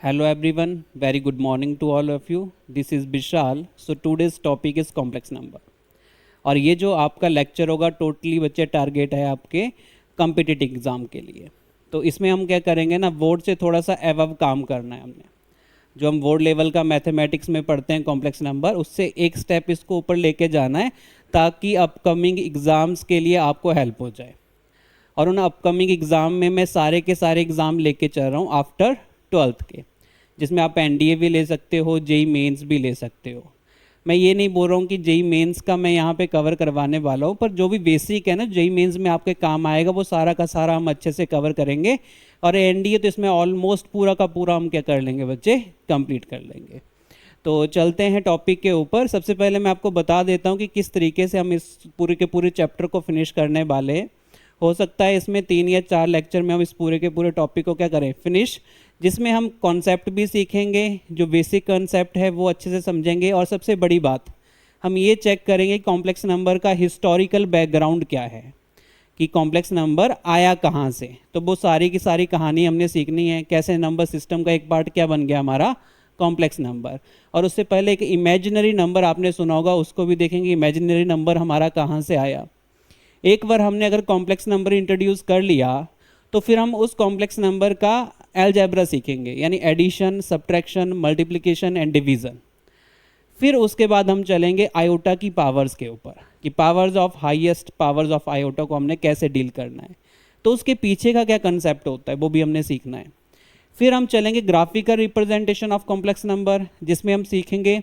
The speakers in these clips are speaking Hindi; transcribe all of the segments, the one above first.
Hello everyone, very good morning to all of you. This is Vishal. So today's topic is complex number. और ये जो आपका लेक्चर होगा टोटली बच्चे टारगेट है आपके कम्पिटिटिव एग्ज़ाम के लिए। तो इसमें हम क्या करेंगे ना, बोर्ड से थोड़ा सा एवव काम करना है हमने। जो हम बोर्ड लेवल का मैथमेटिक्स में पढ़ते हैं कॉम्प्लेक्स नंबर, उससे एक स्टेप इसको ऊपर लेके जाना है ताकि अपकमिंग एग्ज़ाम्स के लिए आपको हेल्प हो जाए। और उन अपकमिंग एग्ज़ाम में मैं सारे के सारे एग्ज़ाम लेके चल रहा हूँ आफ्टर 12th के, जिसमें आप एनडीए भी ले सकते हो, जेई मेंस भी ले सकते हो। मैं ये नहीं बोल रहा हूँ कि जेई मेंस का मैं यहाँ पे कवर करवाने वाला हूँ, पर जो भी बेसिक है ना जेई मेंस में आपके काम आएगा वो सारा का सारा हम अच्छे से कवर करेंगे। और एनडीए तो इसमें ऑलमोस्ट पूरा का पूरा हम क्या कर लेंगे बच्चे, कंप्लीट कर लेंगे। तो चलते हैं टॉपिक के ऊपर। सबसे पहले मैं आपको बता देता हूँ कि किस तरीके से हम इस पूरे के पूरे चैप्टर को फिनिश करने वाले हैं। हो सकता है इसमें 3 या 4 लेक्चर में हम इस पूरे के पूरे टॉपिक को क्या करें, फिनिश, जिसमें हम कॉन्सेप्ट भी सीखेंगे, जो बेसिक कॉन्सेप्ट है वो अच्छे से समझेंगे। और सबसे बड़ी बात, हम ये चेक करेंगे कॉम्प्लेक्स नंबर का हिस्टोरिकल बैकग्राउंड क्या है, कि कॉम्प्लेक्स नंबर आया कहाँ से। तो वो सारी की सारी कहानी हमने सीखनी है, कैसे नंबर सिस्टम का एक पार्ट क्या बन गया हमारा कॉम्प्लेक्स नंबर। और उससे पहले एक इमेजिनरी नंबर आपने सुना होगा, उसको भी देखेंगे, इमेजिनरी नंबर हमारा कहाँ से आया। एक बार हमने अगर कॉम्प्लेक्स नंबर इंट्रोड्यूस कर लिया तो फिर हम उस कॉम्प्लेक्स नंबर का अलजेब्रा सीखेंगे, यानी addition, subtraction, multiplication and division. फिर उसके बाद हम चलेंगे आयोटा की पावर्स के ऊपर, कि powers of highest powers of iota को हमने कैसे डील करना है, तो उसके पीछे का क्या कंसेप्ट होता है वो भी हमने सीखना है। फिर हम चलेंगे graphical representation of complex number, जिसमें हम सीखेंगे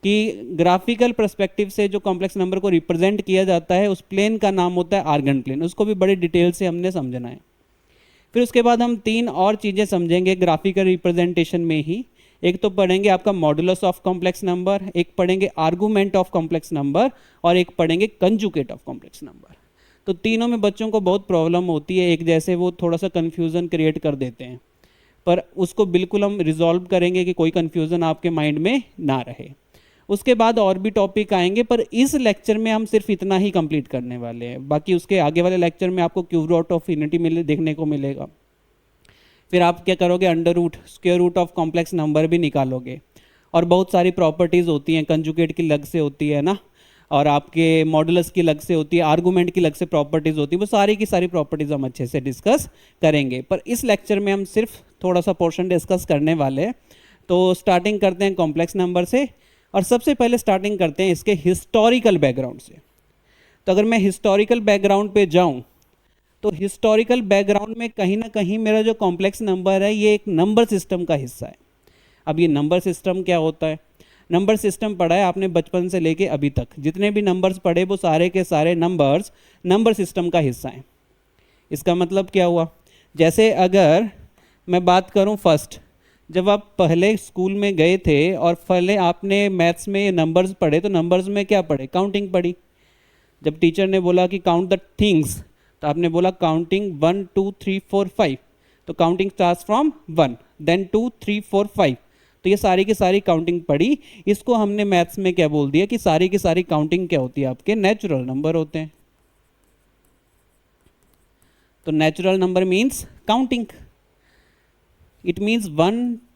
कि ग्राफिकल पर्सपेक्टिव से जो कॉम्प्लेक्स नंबर को रिप्रेजेंट किया जाता है उस प्लेन का नाम होता है आर्गन प्लेन, उसको भी बड़े डिटेल से हमने समझना है। फिर उसके बाद हम 3 और चीज़ें समझेंगे ग्राफिकल रिप्रेजेंटेशन में ही। एक तो पढ़ेंगे आपका मॉडुलस ऑफ कॉम्प्लेक्स नंबर, एक पढ़ेंगे आर्गूमेंट ऑफ कॉम्प्लेक्स नंबर, और एक पढ़ेंगे कंजुगेट ऑफ कॉम्प्लेक्स नंबर। तो तीनों में बच्चों को बहुत प्रॉब्लम होती है, एक जैसे वो थोड़ा सा कन्फ्यूज़न क्रिएट कर देते हैं, पर उसको बिल्कुल हम रिजॉल्व करेंगे कि कोई कन्फ्यूज़न आपके माइंड में ना रहे। उसके बाद और भी टॉपिक आएंगे, पर इस लेक्चर में हम सिर्फ इतना ही कंप्लीट करने वाले हैं। बाकी उसके आगे वाले लेक्चर में आपको क्यूब रूट ऑफ यूनिटी देखने को मिलेगा। फिर आप क्या करोगे, under root, square root of complex number भी निकालोगे। और बहुत सारी प्रॉपर्टीज़ होती हैं, कंजुगेट की अलग से होती है ना, और आपके मॉडुलस की अलग से होती है, आर्गूमेंट की अलग से प्रॉपर्टीज़ होती है, वो सारी की सारी प्रॉपर्टीज़ हम अच्छे से डिस्कस करेंगे। पर इस लेक्चर में हम सिर्फ थोड़ा सा पोर्शन डिस्कस करने वाले हैं। तो स्टार्टिंग करते हैं कॉम्प्लेक्स नंबर से, और सबसे पहले स्टार्टिंग करते हैं इसके हिस्टोरिकल बैकग्राउंड से। तो अगर मैं हिस्टोरिकल बैकग्राउंड पे जाऊं तो हिस्टोरिकल बैकग्राउंड में कहीं ना कहीं मेरा जो कॉम्प्लेक्स नंबर है ये एक नंबर सिस्टम का हिस्सा है। अब ये नंबर सिस्टम क्या होता है, नंबर सिस्टम पढ़ा है आपने बचपन से लेके अभी तक, जितने भी नंबर्स पढ़े वो सारे के सारे नंबर्स नंबर सिस्टम का हिस्सा हैं। इसका मतलब क्या हुआ, जैसे अगर मैं बात करूं फर्स्ट, जब आप पहले स्कूल में गए थे और पहले आपने मैथ्स में नंबर्स पढ़े, तो नंबर्स में क्या पढ़े, काउंटिंग पढ़ी। जब टीचर ने बोला कि काउंट द थिंग्स, तो आपने बोला काउंटिंग 1 2 3 4 5, तो काउंटिंग स्टार्ट्स फ्रॉम 1, देन 2 3 4 5। तो ये सारी की सारी काउंटिंग पढ़ी। इसको हमने मैथ्स में क्या बोल दिया कि सारी की सारी काउंटिंग क्या होती है, आपके नेचुरल नंबर होते हैं। तो natural number means counting, it means 1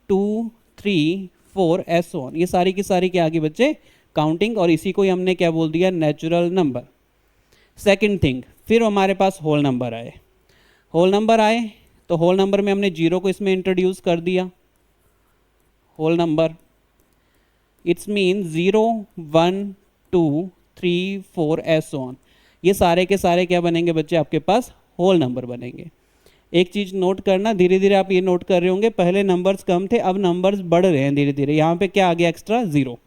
2 3 4 so on, ये सारी की सारी क्या आगे बच्चे, काउंटिंग, और इसी को ही हमने क्या बोल दिया, नेचुरल नंबर। सेकंड थिंग, फिर हमारे पास होल नंबर आए। होल नंबर आए तो होल नंबर में हमने जीरो को इसमें इंट्रोड्यूस कर दिया। Whole number it's mean 0 1 2 3 4 so on, ये सारे के सारे क्या बनेंगे बच्चे, आपके पास होल नंबर बनेंगे। एक चीज़ नोट करना, धीरे धीरे आप ये नोट कर रहे होंगे, पहले नंबर्स कम थे, अब नंबर्स बढ़ रहे हैं धीरे धीरे। यहाँ पे क्या आ गया, एक्स्ट्रा 0,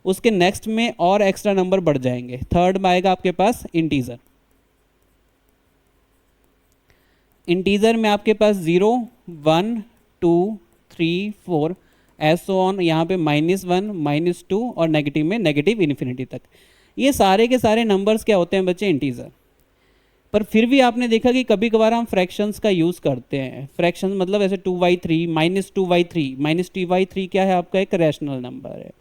उसके नेक्स्ट में और एक्स्ट्रा नंबर बढ़ जाएंगे। थर्ड में आएगा आपके पास इंटीजर। इंटीजर में आपके पास 0 1 2 3 4 एस ऑन, यहाँ पे -1 -2 और नेगेटिव में नेगेटिव इन्फिनिटी तक। ये सारे के सारे नंबर्स क्या होते हैं बच्चे, इंटीजर। पर फिर भी आपने देखा कि कभी कभार हम फ्रैक्शंस का यूज़ करते हैं। फ्रैक्शंस मतलब ऐसे 2/3 -2/3 -t/3 क्या है, आपका एक रैशनल नंबर है,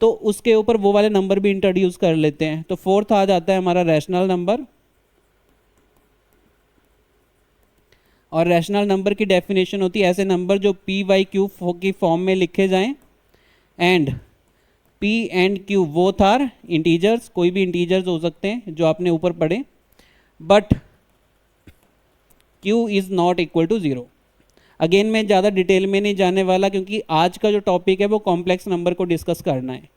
तो उसके ऊपर वो वाले नंबर भी इंट्रोड्यूस कर लेते हैं। तो फोर्थ आ जाता है हमारा रैशनल नंबर, और रैशनल नंबर की डेफिनेशन होती है ऐसे नंबर जो पी वाई क्यू की फॉर्म में लिखे जाएं and P and Q both are integers, कोई भी इंटीजर्स हो सकते हैं जो आपने ऊपर पढ़े, but Q is not equal to zero. Again मैं ज़्यादा डिटेल में नहीं जाने वाला क्योंकि आज का जो टॉपिक है वो कॉम्प्लेक्स नंबर को डिस्कस करना है।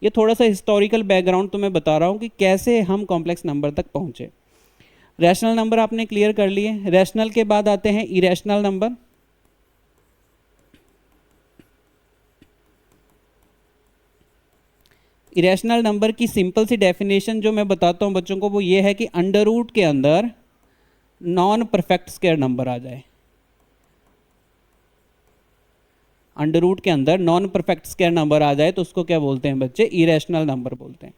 ये थोड़ा सा हिस्टोरिकल बैकग्राउंड तो मैं बता रहा हूँ कि कैसे हम कॉम्प्लेक्स नंबर तक पहुँचे। रैशनल नंबर आपने क्लियर कर लिए, रैशनल के बाद आते हैं इरेशनल नंबर। इरेशनल नंबर की सिंपल सी डेफिनेशन जो मैं बताता हूँ बच्चों को वो ये है कि अंडर रूट के अंदर नॉन परफेक्ट स्क्वायर नंबर आ जाए। अंडर रूट के अंदर नॉन परफेक्ट स्क्वायर नंबर आ जाए तो उसको क्या बोलते हैं बच्चे? इरेशनल नंबर बोलते हैं।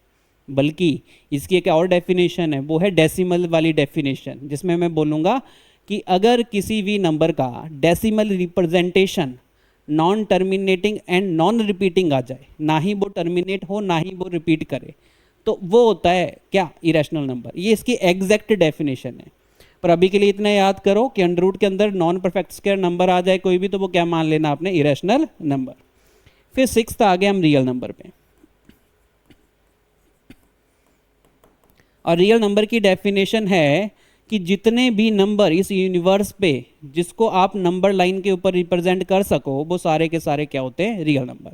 बल्कि इसकी एक और डेफिनेशन है, वो है डेसिमल वाली डेफिनेशन, जिसमें मैं बोलूँगा कि अगर किसी भी नंबर का decimal representation non terminating and non repeating आ जाए, ना ही वो टर्मिनेट हो ना ही वो रिपीट करे, तो वो होता है क्या? Irrational number. ये इसकी एग्जैक्ट डेफिनेशन है। पर अभी के लिए इतना याद करो कि अंडर रूट के अंदर नॉन परफेक्ट स्क्वायर नंबर आ जाए कोई भी, तो वो क्या मान लेना आपने? Irrational number. फिर सिक्स्थ आ गए हम रियल नंबर पे। और रियल नंबर की डेफिनेशन है कि जितने भी नंबर इस यूनिवर्स पे जिसको आप नंबर लाइन के ऊपर रिप्रेजेंट कर सको वो सारे के सारे क्या होते हैं? Real number.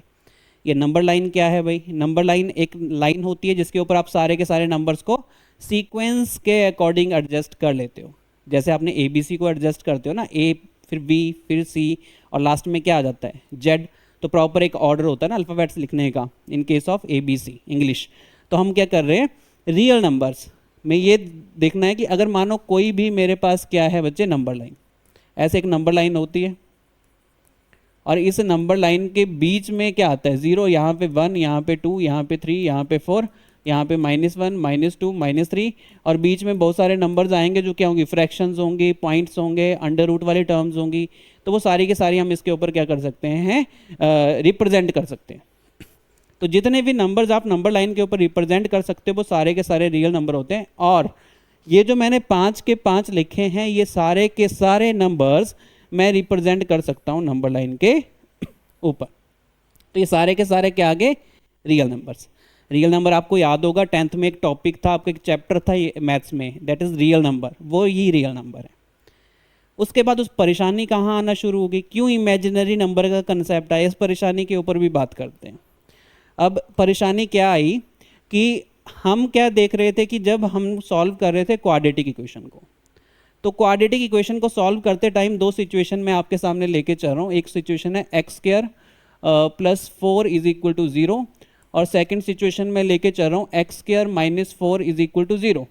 ये नंबर लाइन क्या है भाई? नंबर लाइन एक लाइन होती है जिसके ऊपर आप सारे के सारे नंबर्स को सीक्वेंस के अकॉर्डिंग एडजस्ट कर लेते हो। जैसे आपने ए बी सी को एडजस्ट करते हो ना, ए फिर बी फिर सी और लास्ट में क्या आ जाता है? जेड। तो प्रॉपर एक ऑर्डर होता है ना अल्फ़ाबेट्स लिखने का in case of A B C English. तो हम क्या कर रहे हैं? रियल नंबर्स में ये देखना है कि अगर मानो कोई भी मेरे पास क्या है बच्चे? Number line. ऐसे एक नंबर लाइन होती है और इस नंबर लाइन के बीच में क्या आता है? ज़ीरो, यहाँ पे वन, यहाँ पे टू, यहाँ पे थ्री, यहाँ पे फोर, यहाँ पे -1, -2, -3, और बीच में बहुत सारे नंबर्स आएंगे जो क्या होंगी? फ्रैक्शंस होंगी, पॉइंट्स होंगे, अंडर रूट वाली टर्म्स होंगी। तो वो सारी की सारी हम इसके ऊपर क्या कर सकते हैं? रिप्रेजेंट कर सकते हैं। तो जितने भी नंबर्स आप नंबर लाइन के ऊपर रिप्रेजेंट कर सकते हो वो सारे के सारे रियल नंबर होते हैं। और ये जो मैंने 5 के 5 लिखे हैं ये सारे के सारे नंबर्स मैं रिप्रेजेंट कर सकता हूँ नंबर लाइन के ऊपर। तो ये सारे के सारे क्या आ गए? Real numbers. रियल नंबर आपको याद होगा 10th में एक टॉपिक था, आपका एक चैप्टर था मैथ्स में, दैट इज रियल नंबर। वो ही रियल नंबर है। उसके बाद उस परेशानी कहाँ आना शुरू होगी? क्यों इमेजिनरी नंबर का कंसेप्ट आया? इस परेशानी के ऊपर भी बात करते हैं। अब परेशानी क्या आई कि हम क्या देख रहे थे कि जब हम सॉल्व कर रहे थे क्वाड्रेटिक इक्वेशन को, तो क्वाड्रेटिक इक्वेशन को सॉल्व करते टाइम दो सिचुएशन मैं आपके सामने लेके चल रहा हूँ। एक सिचुएशन है x² + 4 = 0 और सेकंड सिचुएशन में लेके चल रहा हूँ x² - 4 = 0।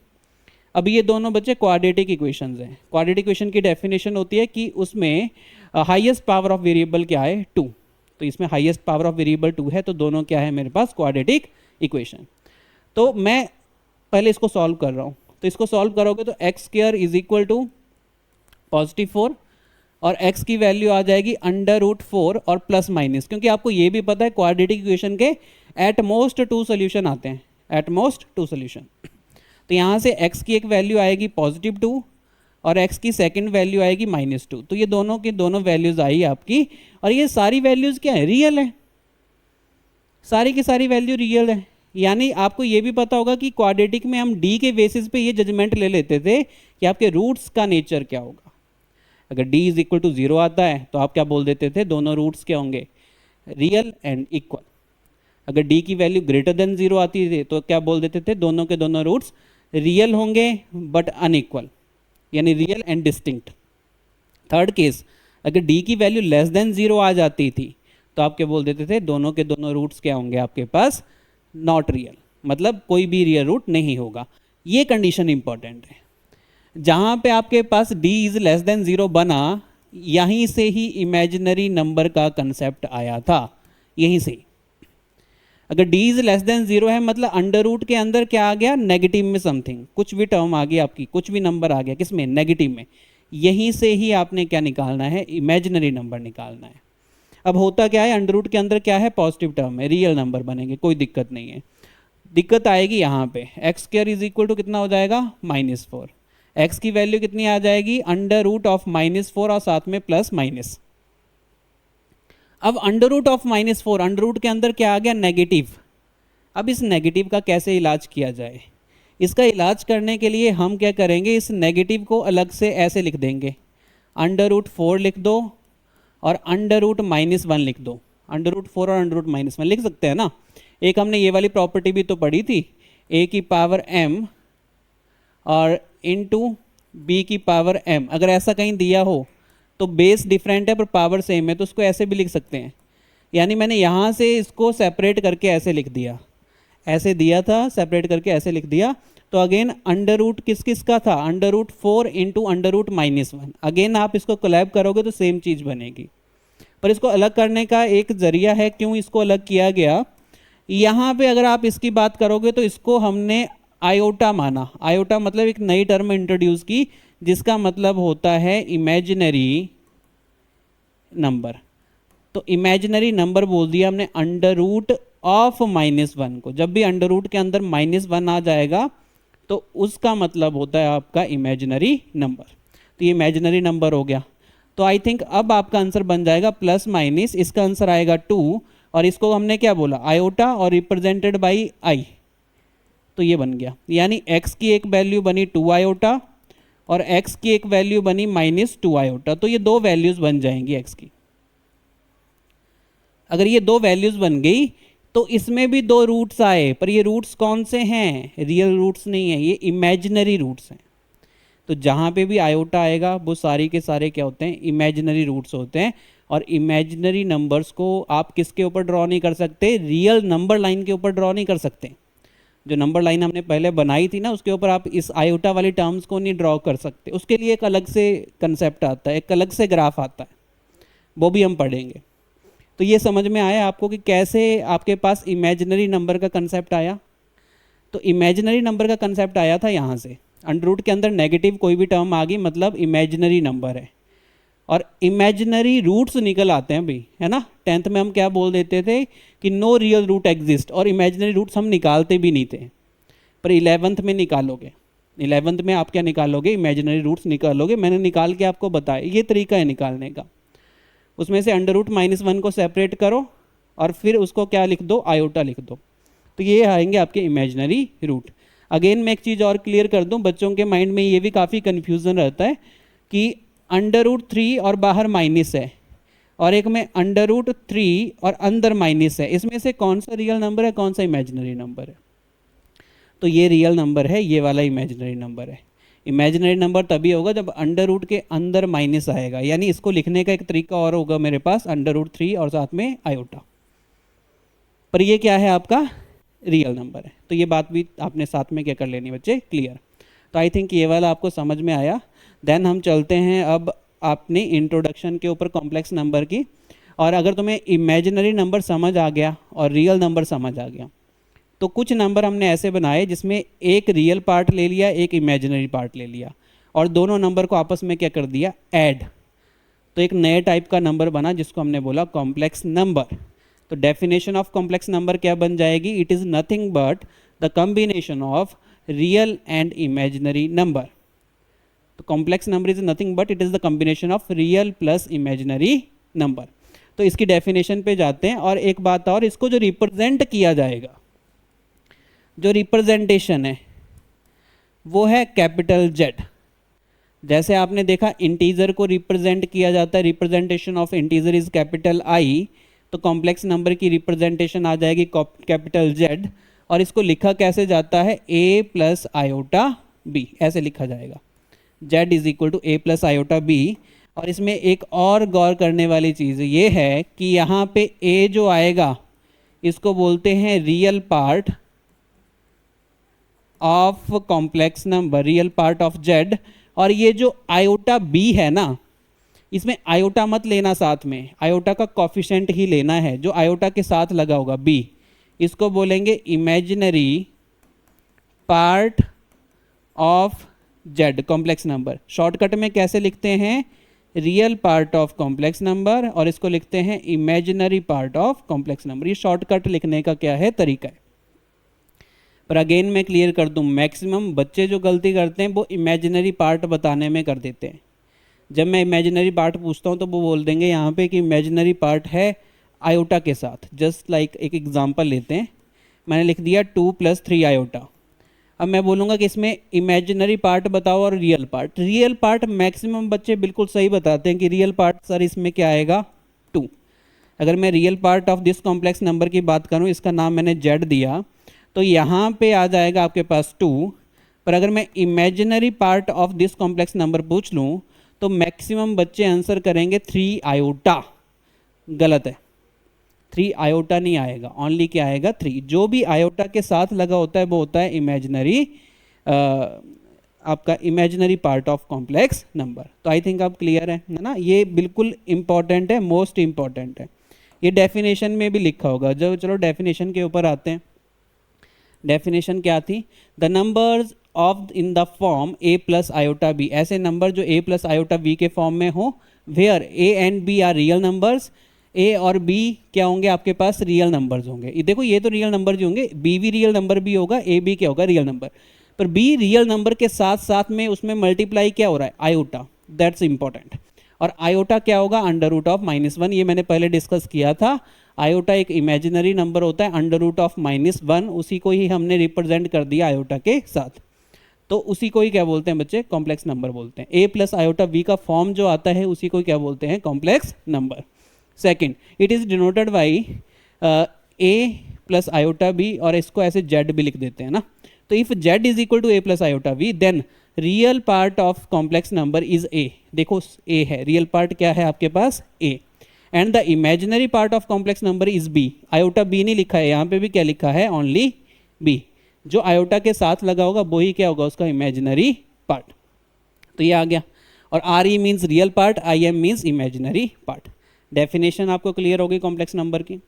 अब ये दोनों बच्चे क्वाड्रेटिक इक्वेशंस हैं। क्वाड्रेटिक इक्वेशन की डेफिनेशन होती है कि उसमें हाईएस्ट पावर ऑफ वेरिएबल क्या है? 2। तो इसमें हाईएस्ट पावर ऑफ वेरिएबल 2 है, तो दोनों क्या है मेरे पास? Quadratic equation. तो मैं पहले इसको सॉल्व कर रहा हूँ। तो इसको सॉल्व करोगे तो x² = +4 और x की वैल्यू आ जाएगी √4 और प्लस माइनस, क्योंकि आपको ये भी पता है क्वाड्रेटिक इक्वेशन के एट मोस्ट 2 सोल्यूशन आते हैं, एट मोस्ट 2 सोल्यूशन। तो यहाँ से x की एक वैल्यू आएगी +2 और x की सेकंड वैल्यू आएगी -2। तो ये दोनों की दोनों वैल्यूज आई आपकी, और ये सारी वैल्यूज क्या है? रियल है। सारी की सारी वैल्यू रियल है। यानी आपको ये भी पता होगा कि क्वाड्रेटिक में हम d के बेसिस पे ये जजमेंट ले लेते थे कि आपके रूट्स का नेचर क्या होगा। अगर d = 0 आता है तो आप क्या बोल देते थे? दोनों रूट्स क्या होंगे? Real and equal. अगर d की वैल्यू >0 आती थी तो क्या बोल देते थे? दोनों के दोनों रूट्स रियल होंगे बट अनइक्वल, यानी real and distinct. Third case, अगर d की वैल्यू <0 आ जाती थी तो आप क्या बोल देते थे? दोनों के दोनों रूट्स क्या होंगे आपके पास? नॉट रियल, मतलब कोई भी रियल रूट नहीं होगा। ये कंडीशन इंपॉर्टेंट है। जहाँ पे आपके पास d < 0 बना, यहीं से ही इमेजिनरी नंबर का कंसेप्ट आया था, यहीं से। अगर d < 0 है मतलब अंडर रूट के अंदर क्या आ गया? नेगेटिव में समथिंग, कुछ भी टर्म आ गई आपकी, कुछ भी नंबर आ गया, किसमें? नेगेटिव में। यहीं से ही आपने क्या निकालना है? इमेजिनरी नंबर निकालना है। अब होता क्या है? अंडर रूट के अंदर क्या है? पॉजिटिव टर्म है, रियल नंबर बनेंगे, कोई दिक्कत नहीं है। दिक्कत आएगी यहाँ पे x² = कितना हो जाएगा? -4। x की वैल्यू कितनी आ जाएगी, अंडर रूट ऑफ -4 और साथ में प्लस माइनस। अब under root of -4, under root के अंदर क्या आ गया, नेगेटिव। अब इस नेगेटिव का कैसे इलाज किया जाए, इसका इलाज करने के लिए हम क्या करेंगे, इस नेगेटिव को अलग से ऐसे लिख देंगे, अंडर रूट 4 लिख दो और अंडर रूट -1 लिख दो। अंडर रूट 4 और अंडर रूट -1 लिख सकते हैं ना। एक हमने ये वाली प्रॉपर्टी भी तो पढ़ी थी, a की पावर m और इनटू b की पावर m। अगर ऐसा कहीं दिया हो तो बेस डिफरेंट है पर पावर सेम है, तो उसको ऐसे भी लिख सकते हैं। यानी मैंने यहाँ से इसको सेपरेट करके ऐसे लिख दिया, ऐसे दिया था सेपरेट करके ऐसे लिख दिया। तो अगेन अंडर रूट किस किस का था, under root 4 into under root -1। Again आप इसको कोलैब करोगे तो सेम चीज़ बनेगी, पर इसको अलग करने का एक जरिया है। क्यों इसको अलग किया गया, यहाँ पे अगर आप इसकी बात करोगे तो इसको हमने आयोटा माना। आयोटा मतलब एक नई टर्म इंट्रोड्यूस की जिसका मतलब होता है इमेजिनरी नंबर। तो इमेजिनरी नंबर बोल दिया हमने अंडर रूट ऑफ -1 को। जब भी अंडर रूट के अंदर -1 आ जाएगा तो उसका मतलब होता है आपका इमेजिनरी नंबर। तो ये इमेजिनरी नंबर हो गया। तो आई थिंक अब आपका आंसर बन जाएगा प्लस माइनस, इसका आंसर आएगा 2 और इसको हमने क्या बोला, आयोटा और रिप्रेजेंटेड बाई आई। तो ये बन गया, यानी x की एक वैल्यू बनी 2 आयोटा और x की एक वैल्यू बनी -2 आयोटा। तो ये दो वैल्यूज बन जाएंगी x की। अगर ये दो वैल्यूज बन गई तो इसमें भी दो रूट्स आए, पर ये रूट्स कौन से हैं, रियल रूट्स नहीं है, ये इमेजिनरी रूट्स हैं। तो जहाँ पे भी आयोटा आएगा वो सारी के सारे क्या होते हैं, इमेजिनरी रूट्स होते हैं। और इमेजिनरी नंबर्स को आप किसके ऊपर ड्रॉ नहीं कर सकते, रियल नंबर लाइन के ऊपर ड्रॉ नहीं कर सकते। जो नंबर लाइन हमने पहले बनाई थी ना, उसके ऊपर आप इस आयोटा वाली टर्म्स को नहीं ड्रॉ कर सकते। उसके लिए एक अलग से कंसेप्ट आता है, एक अलग से ग्राफ आता है, वो भी हम पढ़ेंगे। तो ये समझ में आया आपको कि कैसे आपके पास इमेजिनरी नंबर का कंसेप्ट आया। तो इमेजिनरी नंबर का कंसेप्ट आया था यहाँ से, अंडर रूट के अंदर नेगेटिव कोई भी टर्म आ गई मतलब इमेजिनरी नंबर है। और इमेजिनरी रूट्स निकल आते हैं भाई, है ना। 10th में हम क्या बोल देते थे कि नो रियल रूट एग्जिस्ट, और इमेजिनरी रूट्स हम निकालते भी नहीं थे। पर 11th में निकालोगे, 11th में आप क्या निकालोगे, इमेजिनरी रूट्स निकालोगे। मैंने निकाल के आपको बताया, ये तरीका है निकालने का। उसमें से अंडर रूट -1 को सेपरेट करो और फिर उसको क्या लिख दो, आयोटा लिख दो। तो ये आएंगे आपके इमेजिनरी रूट। अगेन मैं एक चीज़ और क्लियर कर दूं, बच्चों के माइंड में ये भी काफ़ी कन्फ्यूज़न रहता है कि अंडर रूट 3 और बाहर माइनस है और एक में अंडर रूट 3 और अंदर माइनस है, इसमें से कौन सा रियल नंबर है, कौन सा इमेजिनरी नंबर है। तो ये रियल नंबर है, ये वाला इमेजिनरी नंबर है। इमेजिनरी नंबर तभी होगा जब अंडर रूट के अंदर माइनस आएगा, यानी इसको लिखने का एक तरीका और होगा मेरे पास, अंडर रूट 3 और साथ में आयोटा। पर ये क्या है, आपका रियल नंबर है। तो ये बात भी आपने साथ में क्या कर लेनी बच्चे, क्लियर। तो आई थिंक ये वाला आपको समझ में आया। देन हम चलते हैं अब अपनी इंट्रोडक्शन के ऊपर कॉम्प्लेक्स नंबर की। और अगर तुम्हें इमेजिनरी नंबर समझ आ गया और रियल नंबर समझ आ गया, तो कुछ नंबर हमने ऐसे बनाए जिसमें एक रियल पार्ट ले लिया, एक इमेजिनरी पार्ट ले लिया, और दोनों नंबर को आपस में क्या कर दिया, ऐड। तो एक नए टाइप का नंबर बना जिसको हमने बोला कॉम्प्लेक्स नंबर। तो डेफिनेशन ऑफ कॉम्प्लेक्स नंबर क्या बन जाएगी, it is nothing but the combination of real and imaginary number. तो complex number is nothing but it is the combination of real plus imaginary number. तो इसकी डेफिनेशन पे जाते हैं। और एक बात और, इसको जो रिप्रेजेंट किया जाएगा, जो रिप्रेजेंटेशन है वो है कैपिटल जेड। जैसे आपने देखा इंटीजर को रिप्रेजेंट किया जाता है, representation of integer is capital I, तो कॉम्प्लेक्स नंबर की रिप्रेजेंटेशन आ जाएगी कैपिटल जेड। और इसको लिखा कैसे जाता है, a प्लस आयोटा बी, ऐसे लिखा जाएगा, z is equal to a plus iota B. और इसमें एक और गौर करने वाली चीज़ ये है कि यहाँ पे a जो आएगा इसको बोलते हैं real part of complex number, real part of z। और ये जो आयोटा b है ना, इसमें आयोटा मत लेना साथ में, आयोटा का कॉफिशेंट ही लेना है जो आयोटा के साथ लगा होगा b, इसको बोलेंगे imaginary part of z complex number. Shortcut में कैसे लिखते हैं, real part of complex number, और इसको लिखते हैं imaginary part of complex number. ये शॉर्टकट लिखने का क्या है, तरीका है। पर अगेन मैं क्लियर कर दूं, मैक्सिमम बच्चे जो गलती करते हैं वो इमेजिनरी पार्ट बताने में कर देते हैं। जब मैं इमेजिनरी पार्ट पूछता हूं तो वो बोल देंगे यहाँ पे कि इमेजिनरी पार्ट है आयोटा के साथ। जस्ट लाइक एक एग्जांपल लेते हैं, मैंने लिख दिया 2 + 3 आयोटा। अब मैं बोलूँगा कि इसमें इमेजिनरी पार्ट बताओ और real part. Real part maximum बच्चे बिल्कुल सही बताते हैं कि रियल पार्ट सर इसमें क्या आएगा 2। अगर मैं real part of this complex number की बात करूँ, इसका नाम मैंने जेड दिया, तो यहाँ पे आ जाएगा आपके पास 2। पर अगर मैं imaginary part of this complex number पूछ लूँ तो मैक्सिमम बच्चे आंसर करेंगे 3 आयोटा। गलत है, 3 आयोटा नहीं आएगा, ओनली क्या आएगा 3। जो भी आयोटा के साथ लगा होता है वो होता है इमेजिनरी, आपका imaginary part of complex number. तो आई थिंक आप क्लियर है ना, ये बिल्कुल इंपॉर्टेंट है, मोस्ट इंपॉर्टेंट है। ये डेफिनेशन में भी लिखा होगा। जो चलो डेफिनेशन के ऊपर आते हैं। डेफिनेशन क्या थी? The numbers of in the form a + iota b, ऐसे नंबर जो a + आयोटा b के फॉर्म में हो, where a and b are real numbers. a और b क्या होंगे आपके पास? रियल नंबर्स होंगे। ये देखो, ये तो रियल नंबर जो होंगे, b भी रियल नंबर भी होगा, a भी क्या होगा? Real number. पर b रियल नंबर के साथ साथ में उसमें मल्टीप्लाई क्या हो रहा है? आयोटा। That's important. और आयोटा क्या होगा? √(-1). ये मैंने पहले डिस्कस किया था। आयोटा एक इमेजिनरी नंबर होता है, √(-1), उसी को ही हमने रिप्रेजेंट कर दिया आयोटा के साथ। तो उसी को ही क्या बोलते हैं बच्चे? कॉम्प्लेक्स नंबर बोलते हैं। a + आयोटा b का फॉर्म जो आता है उसी को क्या बोलते हैं? Complex number. Second, it is denoted by a + iota b, और इसको ऐसे z भी लिख देते हैं ना। तो if z = a + iota b, then real part of complex number is a। देखो a है, रियल पार्ट क्या है आपके पास? a। And the imaginary part of complex number is b। Iota b नहीं लिखा है, यहाँ पे भी क्या लिखा है? Only b। जो आयोटा के साथ लगा होगा वही क्या होगा? उसका इमेजिनरी पार्ट। तो ये आ गया। और R E means real part, I am means imaginary part. Definition आपको क्लियर होगी कॉम्प्लेक्स नंबर की।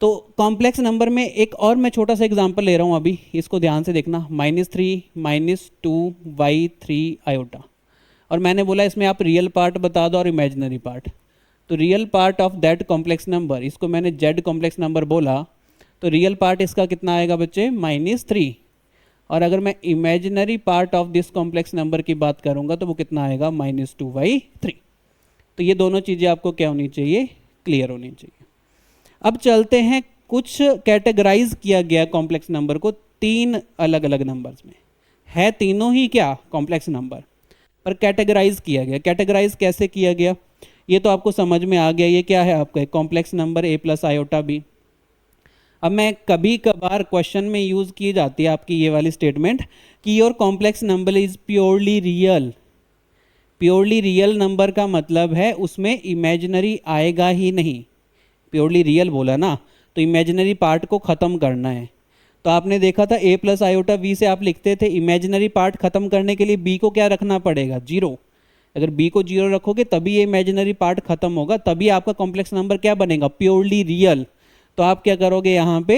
तो कॉम्प्लेक्स नंबर में एक और मैं छोटा सा एग्जांपल ले रहा हूँ अभी, इसको ध्यान से देखना। -3 - 2y3 आयोटा, और मैंने बोला इसमें आप रियल पार्ट बता दो और इमेजिनरी पार्ट। तो real part of that complex number, इसको मैंने जेड कॉम्प्लेक्स नंबर बोला, तो रियल पार्ट इसका कितना आएगा बच्चे? -3। और अगर मैं imaginary part of this complex number की बात करूंगा तो वो कितना आएगा? -2/3। तो ये दोनों चीज़ें आपको क्या होनी चाहिए? क्लियर होनी चाहिए। अब चलते हैं, कुछ कैटेगराइज किया गया कॉम्प्लेक्स नंबर को 3 अलग अलग नंबर्स में। है तीनों ही क्या? कॉम्प्लेक्स नंबर, पर कैटेगराइज किया गया। कैटेगराइज कैसे किया गया ये तो आपको समझ में आ गया। ये क्या है आपका? Complex number a + iota b। अब मैं कभी कभार क्वेश्चन में यूज़ की जाती है आपकी ये वाली स्टेटमेंट कि your complex number is purely real. Purely real number का मतलब है उसमें इमेजिनरी आएगा ही नहीं। प्योरली रियल बोला ना, तो इमेजिनरी पार्ट को ख़त्म करना है। तो आपने देखा था a + आयोटा b से आप लिखते थे, इमेजिनरी पार्ट ख़त्म करने के लिए b को क्या रखना पड़ेगा? 0। अगर b को 0 रखोगे तभी ये इमेजिनरी पार्ट खत्म होगा, तभी आपका कॉम्प्लेक्स नंबर क्या बनेगा? Purely real. तो आप क्या करोगे? यहाँ पे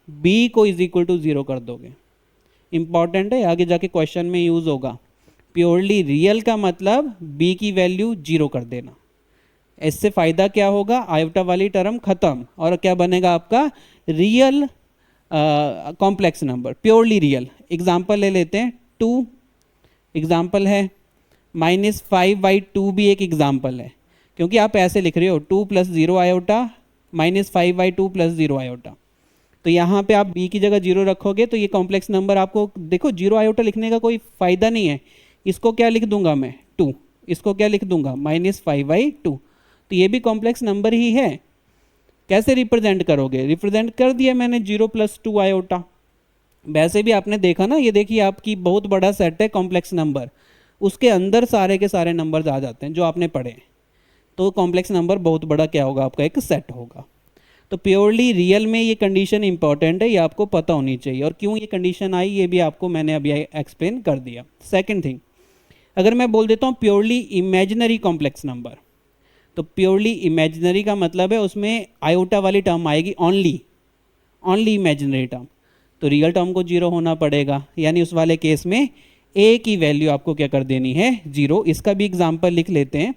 b को = 0 कर दोगे। इंपॉर्टेंट है, आगे जाके क्वेश्चन में यूज होगा। प्योरली रियल का मतलब b की वैल्यू 0 कर देना। इससे फायदा क्या होगा? आयोटा वाली टर्म खत्म, और क्या बनेगा आपका? Real complex number, purely real. Example ले लेते हैं, 2 एग्जाम्पल है, -5/2 भी एक एग्जाम्पल है, क्योंकि आप ऐसे लिख रहे हो 2 + 0 आयोटा -5/2 + 0 आयोटा। तो यहाँ पे आप b की जगह 0 रखोगे तो ये कॉम्प्लेक्स नंबर आपको, देखो 0 आयोटा लिखने का कोई फायदा नहीं है। इसको क्या लिख दूंगा मैं? 2। इसको क्या लिख दूंगा? -5/2। तो ये भी कॉम्प्लेक्स नंबर ही है। कैसे रिप्रेजेंट करोगे? रिप्रेजेंट कर दिया मैंने 0 + 2 आयोटा। वैसे भी आपने देखा ना, ये देखिए आपकी बहुत बड़ा सेट है कॉम्प्लेक्स नंबर, उसके अंदर सारे के सारे नंबर्स आ जाते हैं जो आपने पढ़े हैं। तो कॉम्प्लेक्स नंबर बहुत बड़ा क्या होगा? आपका एक सेट होगा। तो प्योरली रियल में ये कंडीशन इंपॉर्टेंट है, ये आपको पता होनी चाहिए। और क्यों ये कंडीशन आई ये भी आपको मैंने अभी एक्सप्लेन कर दिया। सेकंड थिंग, अगर मैं बोल देता हूँ प्योरली इमेजिनरी कॉम्प्लेक्स नंबर, तो प्योरली इमेजिनरी का मतलब है उसमें आयोटा वाली टर्म आएगी, ओनली इमेजिनरी टर्म। तो रियल टर्म को 0 होना पड़ेगा, यानी उस वाले केस में a की वैल्यू आपको क्या कर देनी है? 0। इसका भी एग्जाम्पल लिख लेते हैं।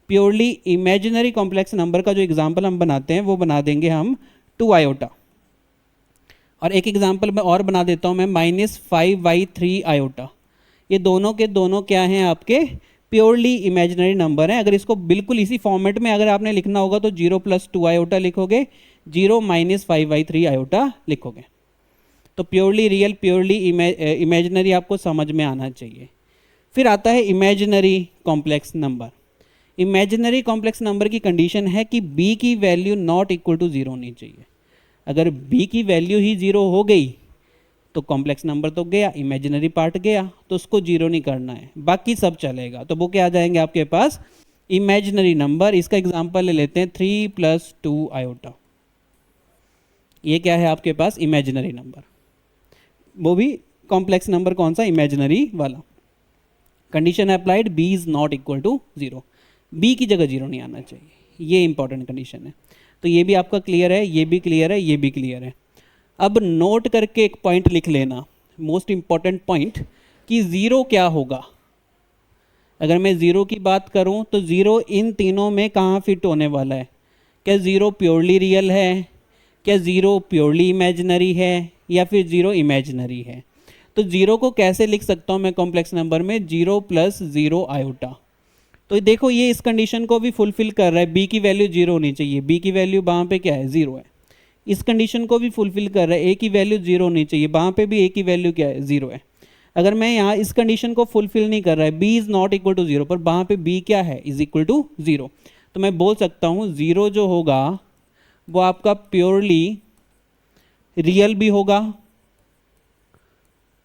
प्योरली इमेजिनरी कॉम्प्लेक्स नंबर का जो एग्जाम्पल हम बनाते हैं वो बना देंगे हम 2 आयोटा। और एक एग्जांपल मैं और बना देता हूँ मैं, -5/3 आयोटा। ये दोनों के दोनों क्या हैं आपके, प्योरली इमेजिनरी नंबर हैं। अगर इसको बिल्कुल इसी फॉर्मेट में अगर आपने लिखना होगा तो 0+2 आयोटा लिखोगे, 0 - 5/3 आयोटा लिखोगे। तो प्योरली रियल, प्योरली इमेजिनरी आपको समझ में आना चाहिए। फिर आता है imaginary complex number. Imaginary complex number की कंडीशन है कि b की वैल्यू नॉट इक्वल टू 0 होनी चाहिए। अगर b की वैल्यू ही 0 हो गई तो कॉम्प्लेक्स नंबर तो गया, इमेजिनरी पार्ट गया, तो उसको 0 नहीं करना है, बाकी सब चलेगा। तो वो क्या आ जाएंगे आपके पास, इमेजिनरी नंबर। इसका एग्जांपल ले लेते हैं 3+2 आयोटा। ये क्या है आपके पास, इमेजिनरी नंबर, वो भी कॉम्प्लेक्स नंबर कौन सा, इमेजिनरी वाला। Condition applied, b is not equal to 0, b की जगह 0 नहीं आना चाहिए, ये इंपॉर्टेंट कंडीशन है। तो ये भी आपका क्लियर है, ये भी क्लियर है, ये भी क्लियर है। अब नोट करके एक पॉइंट लिख लेना, मोस्ट इंपॉर्टेंट पॉइंट, कि 0 क्या होगा। अगर मैं 0 की बात करूं तो 0 इन तीनों में कहाँ फिट होने वाला है। क्या 0 प्योरली रियल है, क्या 0 प्योरली इमेजिनरी है, या फिर 0 इमेजिनरी है। तो 0 को कैसे लिख सकता हूँ मैं कॉम्प्लेक्स नंबर में, 0 + 0 आयोटा। तो देखो ये इस कंडीशन को भी फुलफिल कर रहा है, b की वैल्यू 0 होनी चाहिए, b की वैल्यू वहाँ पे क्या है, 0 है। इस कंडीशन को भी फुलफिल कर रहा है, a की वैल्यू 0 होनी चाहिए, वहाँ पे भी a की वैल्यू क्या है, 0 है। अगर मैं यहाँ इस कंडीशन को फुलफिल नहीं कर रहा है, b is not equal to 0, पर वहाँ पे b क्या है, इज इक्वल टू 0, तो मैं बोल सकता हूँ 0 जो होगा वो आपका प्योरली रियल भी होगा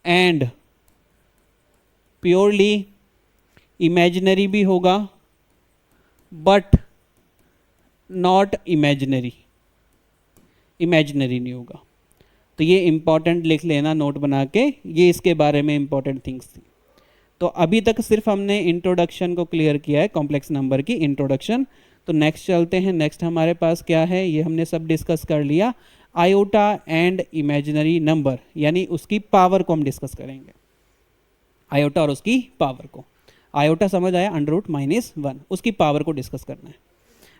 एंड प्योरली इमेजिनरी भी होगा, बट नॉट इमेजिनरी, इमेजिनरी नहीं होगा। तो ये इंपॉर्टेंट लिख लेना नोट बना के, ये इसके बारे में इंपॉर्टेंट थिंग्स थी। तो अभी तक सिर्फ हमने इंट्रोडक्शन को क्लियर किया है, कॉम्प्लेक्स नंबर की इंट्रोडक्शन। तो नेक्स्ट चलते हैं, नेक्स्ट हमारे पास क्या है, ये हमने सब डिस्कस कर लिया। आयोटा एंड इमेजिनरी नंबर, यानी उसकी पावर को हम डिस्कस करेंगे, आयोटा और उसकी पावर को। आयोटा समझ आया, √-1, उसकी पावर को डिस्कस करना है।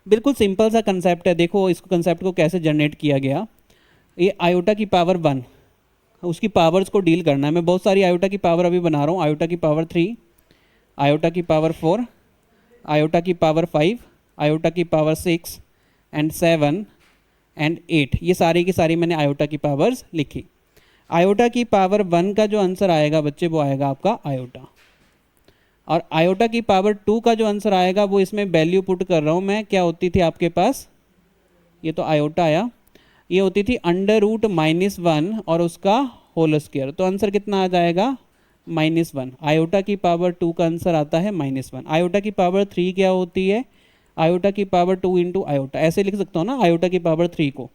बिल्कुल सिंपल सा कंसेप्ट है, देखो इस कंसेप्ट को कैसे जनरेट किया गया। ये आयोटा की पावर 1, उसकी पावर्स को डील करना है। मैं बहुत सारी आयोटा की पावर अभी बना रहा हूँ, आयोटा की पावर 3, आयोटा की पावर 4, आयोटा की पावर 5, आयोटा की पावर 6 एंड 7 एंड 8, ये सारी की सारी मैंने आयोटा की पावर्स लिखी। आयोटा की पावर 1 का जो आंसर आएगा बच्चे, वो आएगा आपका आयोटा। और आयोटा की पावर 2 का जो आंसर आएगा वो इसमें वैल्यू पुट कर रहा हूँ मैं, क्या होती थी आपके पास, ये तो आयोटा आया, ये होती थी √-1 और उसका होल स्क्वायर। तो आंसर कितना आ जाएगा, -1। आयोटा की पावर 2 का आंसर आता है -1। आयोटा की पावर 3 क्या होती है, आयोटा की पावर 2 इंटू आयोटा, ऐसे लिख सकता हूँ ना आयोटा की पावर 3 को।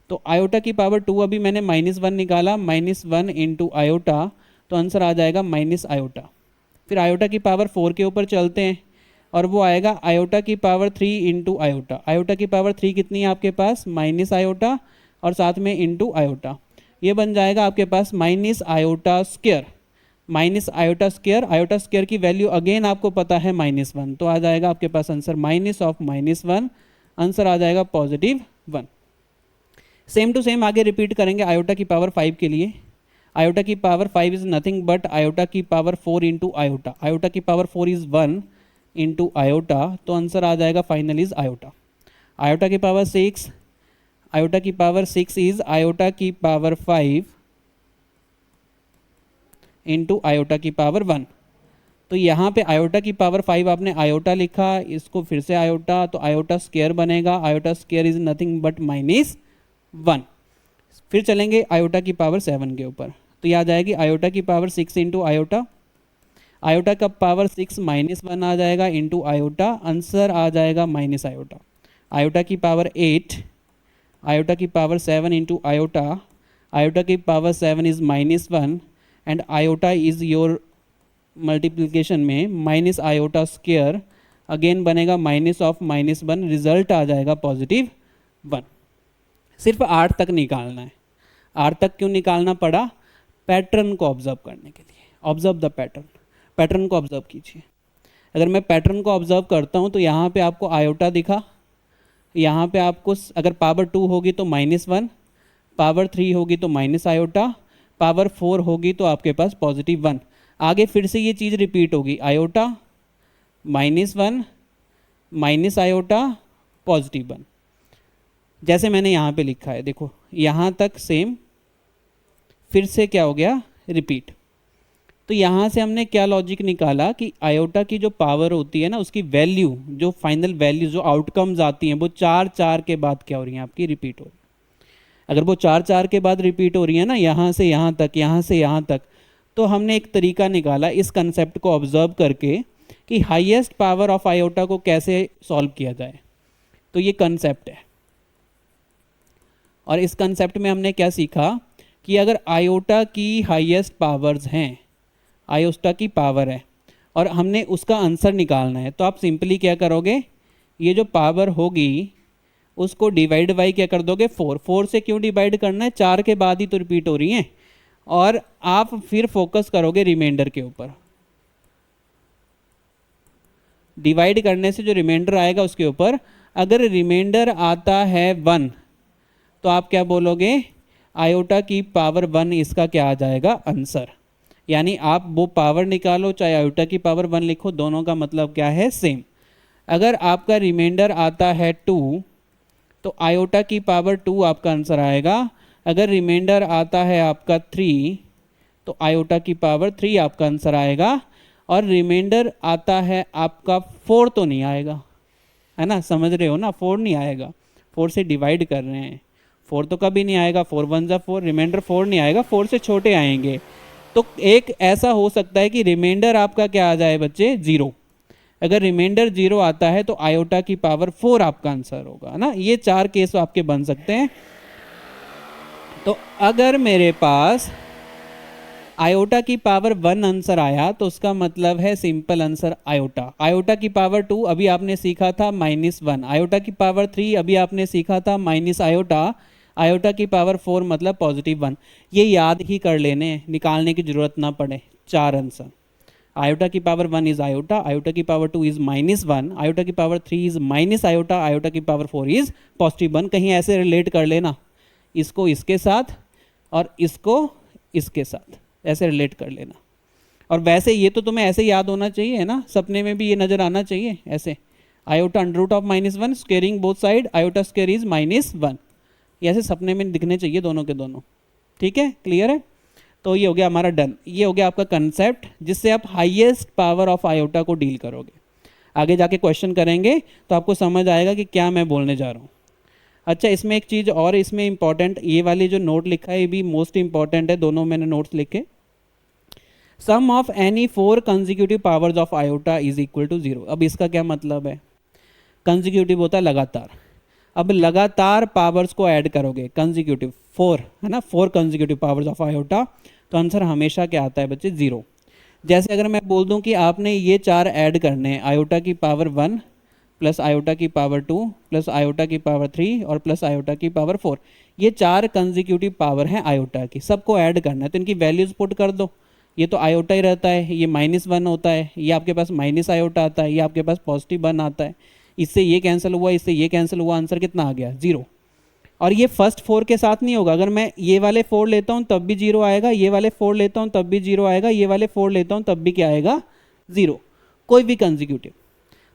तो आयोटा की पावर 2 अभी मैंने -1 निकाला, -1 इंटू आयोटा, तो आंसर आ जाएगा माइनस आयोटा। फिर आयोटा की पावर 4 के ऊपर चलते हैं और वो आएगा आयोटा की पावर 3 इंटू आयोटा। आयोटा की पावर 3 कितनी है आपके पास, माइनस आयोटा और साथ में इंटू आयोटा, ये बन जाएगा आपके पास minus iota square. Minus iota square, iota square की वैल्यू अगेन आपको पता है -1, तो आ जाएगा आपके पास आंसर -(-1), आंसर आ जाएगा +1। सेम टू सेम आगे रिपीट करेंगे आयोटा की पावर 5 के लिए। आयोटा की power 5 is nothing but iota की पावर 4 इंटू आयोटा। आयोटा की पावर 4 इज 1 इंटू आयोटा, तो आंसर आ जाएगा फाइनल इज आयोटा। आयोटा की पावर 6, आयोटा की पावर 6 इज आयोटा की पावर 5 इंटू आयोटा की पावर 1। तो यहाँ पे आयोटा की पावर 5 आपने आयोटा लिखा, इसको फिर से आयोटा, तो आयोटा स्क्वायर बनेगा। Iota square is nothing but -1। फिर चलेंगे आयोटा की पावर 7 के ऊपर, तो यह आ जाएगी आयोटा की पावर 6 इंटू आयोटा। आयोटा का पावर 6 -1 आ जाएगा इंटू आयोटा, आंसर आ जाएगा माइनस आयोटा। आयोटा की पावर 8, आयोटा की पावर 7 इंटू आयोटा, आयोटा की power 7 is -1 and iota is your multiplication में माइनस आयोटा स्क्वायर, अगेन बनेगा -(-1), रिजल्ट आ जाएगा +1। सिर्फ 8 तक निकालना है। 8 तक क्यों निकालना पड़ा, पैटर्न को ऑब्जर्व करने के लिए। ऑब्जर्व द पैटर्न, पैटर्न को ऑब्जर्व कीजिए। अगर मैं पैटर्न को ऑब्जर्व करता हूँ तो यहाँ पे आपको आयोटा दिखा, यहाँ पे आपको अगर पावर 2 होगी तो -1, पावर 3 होगी तो माइनस आयोटा, पावर 4 होगी तो आपके पास पॉजिटिव 1। आगे फिर से ये चीज़ रिपीट होगी, आयोटा -1 माइनस आयोटा पॉजिटिव 1, जैसे मैंने यहाँ पे लिखा है। देखो यहाँ तक सेम, फिर से क्या हो गया, रिपीट। तो यहाँ से हमने क्या लॉजिक निकाला कि आयोटा की जो पावर होती है ना, उसकी वैल्यू, जो फाइनल वैल्यू, जो आउटकम्स आती हैं, वो 4 के बाद क्या हो रही हैं आपकी, रिपीट हो रही है। अगर वो 4 के बाद रिपीट हो रही है ना, यहाँ से यहाँ तक, यहाँ से यहाँ तक, तो हमने एक तरीका निकाला इस कंसेप्ट को ऑब्जर्व करके कि हाईएस्ट पावर ऑफ आयोटा को कैसे सॉल्व किया जाए। तो ये कंसेप्ट है, और इस कंसेप्ट में हमने क्या सीखा कि अगर आयोटा की हाईएस्ट पावर्स हैं, आयोटा की पावर है और हमने उसका आंसर निकालना है, तो आप सिंपली क्या करोगे, ये जो पावर होगी उसको डिवाइड बाई क्या कर दोगे, 4 से क्यों डिवाइड करना है, 4 के बाद ही तो रिपीट हो रही हैं, और आप फिर फोकस करोगे रिमाइंडर के ऊपर। डिवाइड करने से जो रिमाइंडर आएगा उसके ऊपर, अगर रिमाइंडर आता है 1 तो आप क्या बोलोगे, आयोटा की पावर 1 इसका क्या आ जाएगा, आंसर। यानी आप वो पावर निकालो चाहे आयोटा की पावर 1 लिखो, दोनों का मतलब क्या है, सेम। अगर आपका रिमाइंडर आता है 2 तो आयोटा की पावर 2 आपका आंसर आएगा। अगर रिमाइंडर आता है आपका 3 तो आयोटा की पावर 3 आपका आंसर आएगा। और रिमाइंडर आता है आपका 4 तो नहीं आएगा, है ना, समझ रहे हो ना, 4 नहीं आएगा, 4 से डिवाइड कर रहे हैं, 4 तो कभी नहीं आएगा, 4 1 जा 4, रिमाइंडर 4 नहीं आएगा, 4 से छोटे आएंगे। तो एक ऐसा हो सकता है कि रिमाइंडर आपका क्या आ जाए बच्चे, 0। अगर रिमाइंडर 0 आता है तो आयोटा की पावर 4 आपका आंसर होगा, है ना। ये 4 केस आपके बन सकते हैं। तो अगर मेरे पास आयोटा की पावर 1 आंसर आया तो उसका मतलब है सिंपल आंसर आयोटा। आयोटा की पावर 2 अभी आपने सीखा था -1, आयोटा की पावर 3 अभी आपने सीखा था माइनस आयोटा, आयोटा की पावर 4 मतलब पॉजिटिव 1। ये याद ही कर लेने, निकालने की जरूरत ना पड़े। 4 आंसर, आयोटा की पावर 1 इज आयोटा, आयोटा की पावर 2 इज -1, आयोटा की power 3 is minus iota, iota की पावर 4 इज पॉजिटिव 1। कहीं ऐसे रिलेट कर लेना, इसको इसके साथ और इसको इसके साथ, ऐसे रिलेट कर लेना। और वैसे ये तो तुम्हें ऐसे याद होना चाहिए, है ना, सपने में भी ये नजर आना चाहिए ऐसे, iota under root of -1 squaring both side, iota square is -1, ऐसे सपने में दिखने चाहिए दोनों के दोनों। ठीक है, क्लियर है। तो ये हो गया हमारा डन, ये हो गया आपका कंसेप्ट जिससे आप हाईएस्ट पावर ऑफ आयोटा को डील करोगे। आगे जाके क्वेश्चन करेंगे तो आपको समझ आएगा कि क्या मैं बोलने जा रहा हूँ। अच्छा, इसमें एक चीज़ और इसमें इंपॉर्टेंट, ये वाली जो नोट लिखा है ये भी मोस्ट इंपॉर्टेंट है, दोनों मैंने नोट्स लिखे। Sum of any 4 consecutive powers of iota is equal to 0। अब इसका क्या मतलब है, कंजिक्यूटिव होता है लगातार, अब लगातार पावर्स को ऐड करोगे, कंजिक्यूटिव 4 है ना, 4 कंजिक्यूटिव पावर्स ऑफ आयोटा, तो आंसर हमेशा क्या आता है बच्चे, 0। जैसे अगर मैं बोल दूं कि आपने ये 4 ऐड करने हैं, आयोटा की पावर 1 प्लस आयोटा की पावर 2 प्लस आयोटा की पावर 3 और प्लस आयोटा की पावर 4, ये 4 कंजिक्यूटिव पावर हैं आयोटा की, सबको ऐड करना है, तो इनकी वैल्यूज पुट कर दो। ये तो आयोटा ही रहता है, ये -1 होता है, ये आपके पास माइनस आयोटा आता है, ये आपके पास पॉजिटिव 1 आता है, इससे ये कैंसिल हुआ, इससे ये कैंसिल हुआ, आंसर कितना आ गया, 0। और ये फर्स्ट 4 के साथ नहीं होगा, अगर मैं ये वाले 4 लेता हूँ तब भी 0 आएगा, ये वाले 4 लेता हूँ तब भी 0 आएगा, ये वाले 4 लेता हूँ तब भी क्या आएगा, 0, कोई भी कंजिक्यूटिव।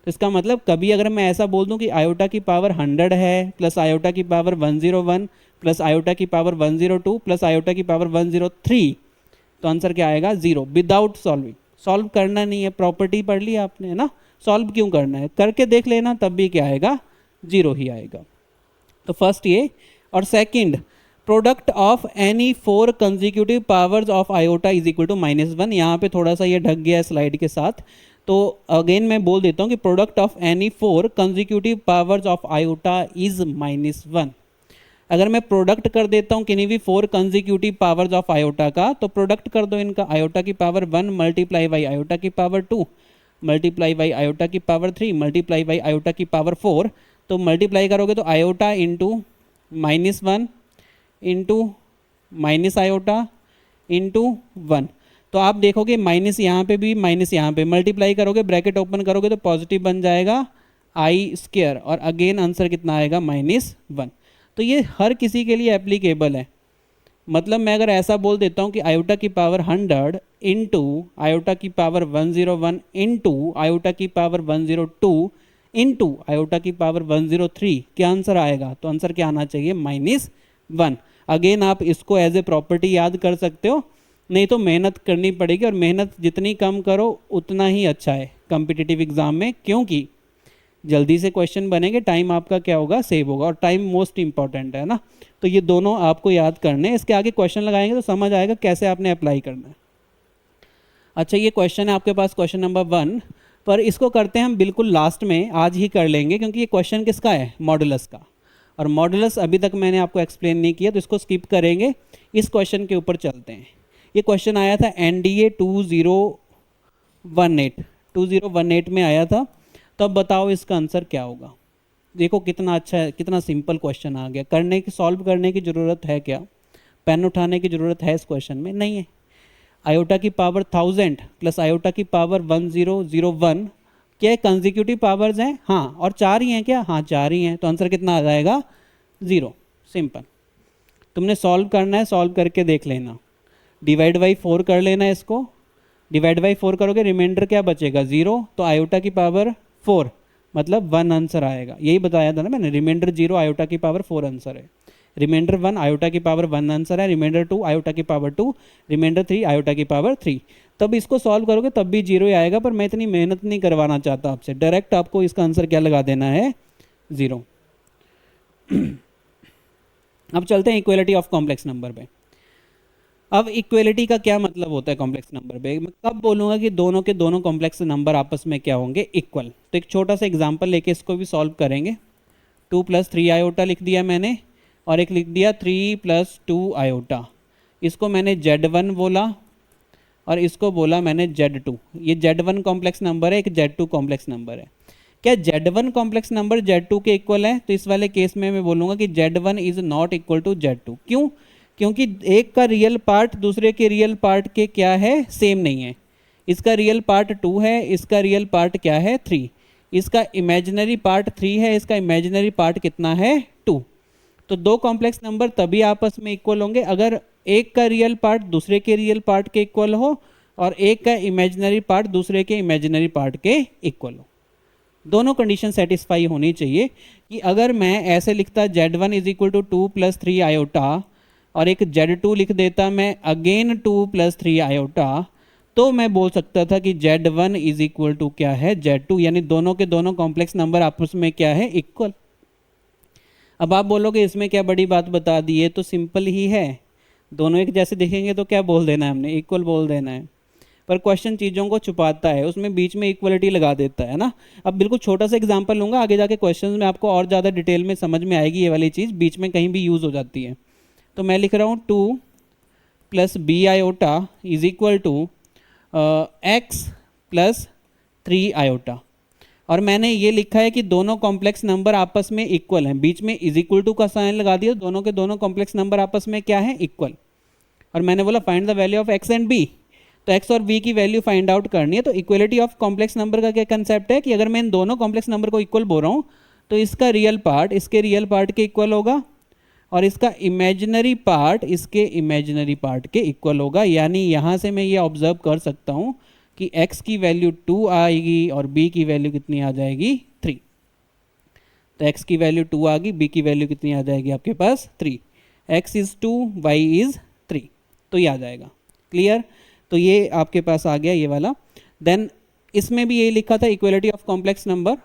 तो इसका मतलब कभी अगर मैं ऐसा बोल दूं कि आयोटा की पावर 100 है प्लस आयोटा की पावर 101 प्लस आयोटा की पावर 102 प्लस आयोटा की पावर 103, तो आंसर क्या आएगा, 0, विदाउट सॉल्विंग। सॉल्व करना नहीं है, प्रॉपर्टी पढ़ ली आपने, है ना, सॉल्व क्यों करना है, करके देख लेना, तब भी क्या आएगा, 0 ही आएगा। तो फर्स्ट ये, और second, product of any 4 consecutive powers of iota is equal to -1। यहाँ पे थोड़ा सा ये ढक गया है स्लाइड के साथ, तो अगेन मैं बोल देता हूँ कि product of any 4 consecutive powers of iota is -1। अगर मैं प्रोडक्ट कर देता हूँ किन्हीं भी 4 कंजिक्यूटिव पावर्स ऑफ आयोटा का, तो प्रोडक्ट कर दो इनका, आयोटा की पावर 1 मल्टीप्लाई बाई आयोटा की पावर 2 मल्टीप्लाई बाई आयोटा की पावर 3 मल्टीप्लाई बाई आयोटा की पावर 4, तो मल्टीप्लाई करोगे तो iota into -1 into minus iota into 1, तो आप देखोगे माइनस यहाँ पे भी माइनस यहाँ पे, मल्टीप्लाई करोगे ब्रैकेट ओपन करोगे तो पॉजिटिव बन जाएगा आई स्क्वायर, और अगेन आंसर कितना आएगा, -1। तो ये हर किसी के लिए एप्लीकेबल है, मतलब मैं अगर ऐसा बोल देता हूँ कि आयोटा की पावर 100 इंटू आयोटा की पावर 101 इंटू आयोटा की पावर 102 इंटू आयोटा की पावर 103, क्या आंसर आएगा? तो आंसर क्या आना चाहिए? -1। अगेन आप इसको एज ए प्रॉपर्टी याद कर सकते हो, नहीं तो मेहनत करनी पड़ेगी, और मेहनत जितनी कम करो उतना ही अच्छा है कॉम्पिटिटिव एग्जाम में, क्योंकि जल्दी से क्वेश्चन बनेंगे, टाइम आपका क्या होगा? सेव होगा, और टाइम मोस्ट इंपॉर्टेंट है ना। तो ये दोनों आपको याद करने हैं, इसके आगे क्वेश्चन लगाएंगे तो समझ आएगा कैसे आपने अप्लाई करना है। अच्छा, ये क्वेश्चन है आपके पास, क्वेश्चन नंबर 1, पर इसको करते हैं हम बिल्कुल लास्ट में, आज ही कर लेंगे, क्योंकि ये क्वेश्चन किसका है? मॉडुलस का, और मॉडुलस अभी तक मैंने आपको एक्सप्लेन नहीं किया, तो इसको स्किप करेंगे, इस क्वेश्चन के ऊपर चलते हैं। ये क्वेश्चन आया था NDA 2018 में आया था। तो अब बताओ इसका आंसर क्या होगा? देखो कितना अच्छा है, कितना सिंपल क्वेश्चन आ गया। करने की, सॉल्व करने की ज़रूरत है क्या? पेन उठाने की ज़रूरत है इस क्वेश्चन में? नहीं है। आयोटा की पावर 1000 प्लस आयोटा की पावर 1001, क्या कंसेक्यूटिव पावर्स हैं? हाँ। और 4 ही हैं क्या? हाँ 4 ही हैं। तो आंसर कितना आ जाएगा? 0। सिंपल। तुमने सॉल्व करना है, सॉल्व करके देख लेना। डिवाइड बाई 4 कर लेना है इसको, डिवाइड बाई 4 करोगे, रिमाइंडर क्या बचेगा? 0। तो आयोटा की पावर 4 मतलब 1 आंसर आएगा। यही बताया था ना मैंने, रिमाइंडर 0 आयोटा की पावर 4 आंसर है, रिमाइंडर 1 आयोटा की पावर 1 आंसर है, रिमाइंडर 2 आयोटा की पावर 2, रिमाइंडर 3 आयोटा की पावर 3। तब इसको सॉल्व करोगे तब भी 0 ही आएगा, पर मैं इतनी मेहनत नहीं करवाना चाहता आपसे, डायरेक्ट आपको इसका आंसर क्या लगा देना है? 0। अब चलते हैं इक्वलिटी ऑफ कॉम्प्लेक्स नंबर पे। अब इक्वलिटी का क्या मतलब होता है कॉम्प्लेक्स नंबर पे? मैं कब बोलूँगा कि दोनों के दोनों कॉम्प्लेक्स नंबर आपस में क्या होंगे? इक्वल। तो एक छोटा सा एग्जांपल लेके इसको भी सॉल्व करेंगे। 2 + 3 आयोटा लिख दिया मैंने, और एक लिख दिया 3 + 2 आयोटा। इसको मैंने Z1 बोला, और इसको बोला मैंने Z2। ये Z1 कॉम्प्लेक्स नंबर है, एक Z2 कॉम्प्लेक्स नंबर है। क्या Z1 कॉम्प्लेक्स नंबर Z2 के इक्वल है? तो इस वाले केस में मैं बोलूँगा कि Z1 is not equal to Z2। क्यों? क्योंकि एक का रियल पार्ट दूसरे के रियल पार्ट के क्या है? सेम नहीं है। इसका रियल पार्ट 2 है, इसका रियल पार्ट क्या है? 3। इसका इमेजिनरी पार्ट 3 है, इसका इमेजिनरी पार्ट कितना है? 2। तो दो कॉम्प्लेक्स नंबर तभी आपस में इक्वल होंगे अगर एक का रियल पार्ट दूसरे के रियल पार्ट के इक्वल हो, और एक का इमेजिनरी पार्ट दूसरे के इमेजिनरी पार्ट के इक्वल हो। दोनों कंडीशन सेटिस्फाई होनी चाहिए। कि अगर मैं ऐसे लिखता Z1 is equal to 2 + 3 iota, और एक Z2 लिख देता मैं अगेन 2 + 3 आयोटा, तो मैं बोल सकता था कि Z1 इज इक्वल टू क्या है? Z2। यानी दोनों के दोनों कॉम्प्लेक्स नंबर आपस में क्या है? इक्वल। अब आप बोलोगे इसमें क्या बड़ी बात बता दी है? तो सिंपल ही है, दोनों एक जैसे दिखेंगे तो क्या बोल देना है हमने? इक्वल बोल देना है। पर क्वेश्चन चीज़ों को छुपाता है, उसमें बीच में इक्वलिटी लगा देता है ना। अब बिल्कुल छोटा सा एग्जांपल लूँगा, आगे जाके क्वेश्चंस में आपको और ज़्यादा डिटेल में समझ में आएगी ये वाली चीज़, बीच में कहीं भी यूज़ हो जाती है। तो मैं लिख रहा हूँ 2 + b iota is equal to x + 3 iota, और मैंने ये लिखा है कि दोनों कॉम्प्लेक्स नंबर आपस में इक्वल हैं। बीच में इज इक्वल टू का साइन लगा दिया, दोनों के दोनों कॉम्प्लेक्स नंबर आपस में क्या है? इक्वल। और मैंने बोला find the value of x and b, तो x और b की वैल्यू फाइंड आउट करनी है। तो इक्वलिटी ऑफ कॉम्प्लेक्स नंबर का क्या कंसेप्ट है कि अगर मैं इन दोनों कॉम्प्लेक्स नंबर को इक्वल बोल रहा हूँ, तो इसका रियल पार्ट इसके रियल पार्ट के इक्वल होगा, और इसका इमेजिनरी पार्ट इसके इमेजिनरी पार्ट के इक्वल होगा। यानी यहाँ से मैं ये ऑब्जर्व कर सकता हूँ कि x की वैल्यू 2 आएगी और b की वैल्यू कितनी आ जाएगी? 3। तो x की वैल्यू 2 आ गई, b की वैल्यू कितनी आ जाएगी आपके पास? 3। x इज़ 2, y इज़ 3, तो ये आ जाएगा। क्लियर? तो ये आपके पास आ गया ये वाला। देन इसमें भी यही लिखा था इक्वलिटी ऑफ कॉम्प्लेक्स नंबर,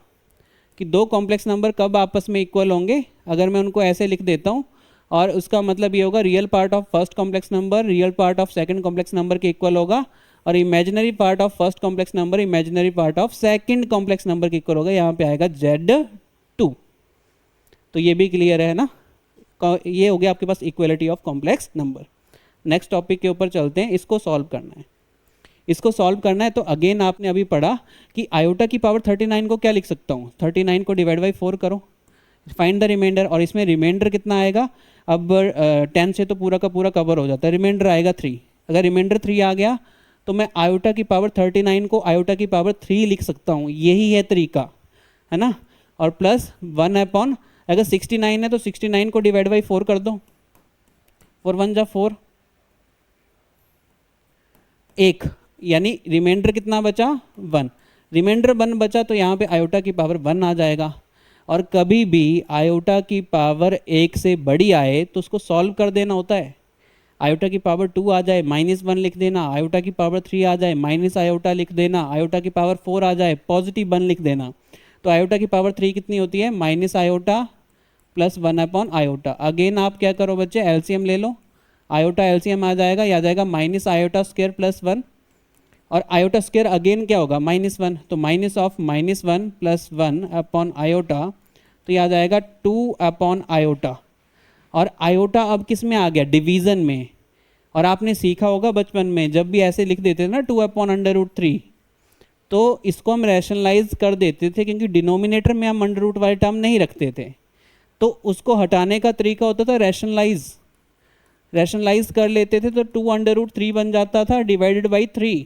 कि दो कॉम्प्लेक्स नंबर कब आपस में इक्वल होंगे? अगर मैं उनको ऐसे लिख देता हूँ, और उसका मतलब ये होगा real part of first complex number real part of second complex number के इक्वल होगा, और imaginary part of first complex number imaginary part of second complex number के इक्वल होगा। यहाँ पे आएगा Z2। तो ये भी क्लियर है ना? ये हो गया आपके पास equality of complex number. Next topic के ऊपर चलते हैं, इसको सॉल्व करना है। इसको सॉल्व करना है तो अगेन आपने अभी पढ़ा कि आयोटा की पावर 39 को क्या लिख सकता हूँ? 39 को डिवाइड बाई 4 करो, फाइंड द रिमाइंडर, और इसमें रिमाइंडर कितना आएगा? अब 10 से तो पूरा का पूरा कवर हो जाता है, रिमाइंडर आएगा 3। अगर रिमाइंडर 3 आ गया तो मैं आयोटा की पावर 39 को आयोटा की पावर 3 लिख सकता हूँ। यही है तरीका, है ना? और प्लस 1 अपॉन, अगर 69 है तो 69 को डिवाइड बाई 4 कर दो, 4 1 जा 4, एक, यानी रिमाइंडर कितना बचा 1, रिमाइंडर 1 बचा तो यहाँ पे आयोटा की पावर 1 आ जाएगा। और कभी भी आयोटा की पावर 1 से बड़ी आए तो उसको सॉल्व कर देना होता है। आयोटा की पावर 2 आ जाए -1 लिख देना, आयोटा की पावर 3 आ जाए माइनस आयोटा लिख देना, आयोटा की पावर 4 आ जाए पॉजिटिव 1 लिख देना। तो आयोटा की पावर 3 कितनी होती है, minus iota plus 1 upon iota. Again आप क्या करो बच्चे, एलसीएम ले लो, आयोटा एलसीएम आ जाएगा, या जाएगा माइनस आयोटा स्क्वायर प्लस 1, और आयोटा स्क्वायर अगेन क्या होगा -1, तो minus of -1 plus 1 upon iota, तो यह आ जाएगा 2 अपॉन आयोटा। और आयोटा अब किस में आ गया, डिवीजन में। और आपने सीखा होगा बचपन में जब भी ऐसे लिख देते थे ना 2 अपॉन √3, तो इसको हम रैशनलाइज कर देते थे, क्योंकि डिनोमिनेटर में हम अंडर रूट वाले टर्म नहीं रखते थे, तो उसको हटाने का तरीका होता था रैशनलाइज कर लेते थे, तो 2 अंडर रूट 3 बन जाता था डिवाइडेड बाई 3,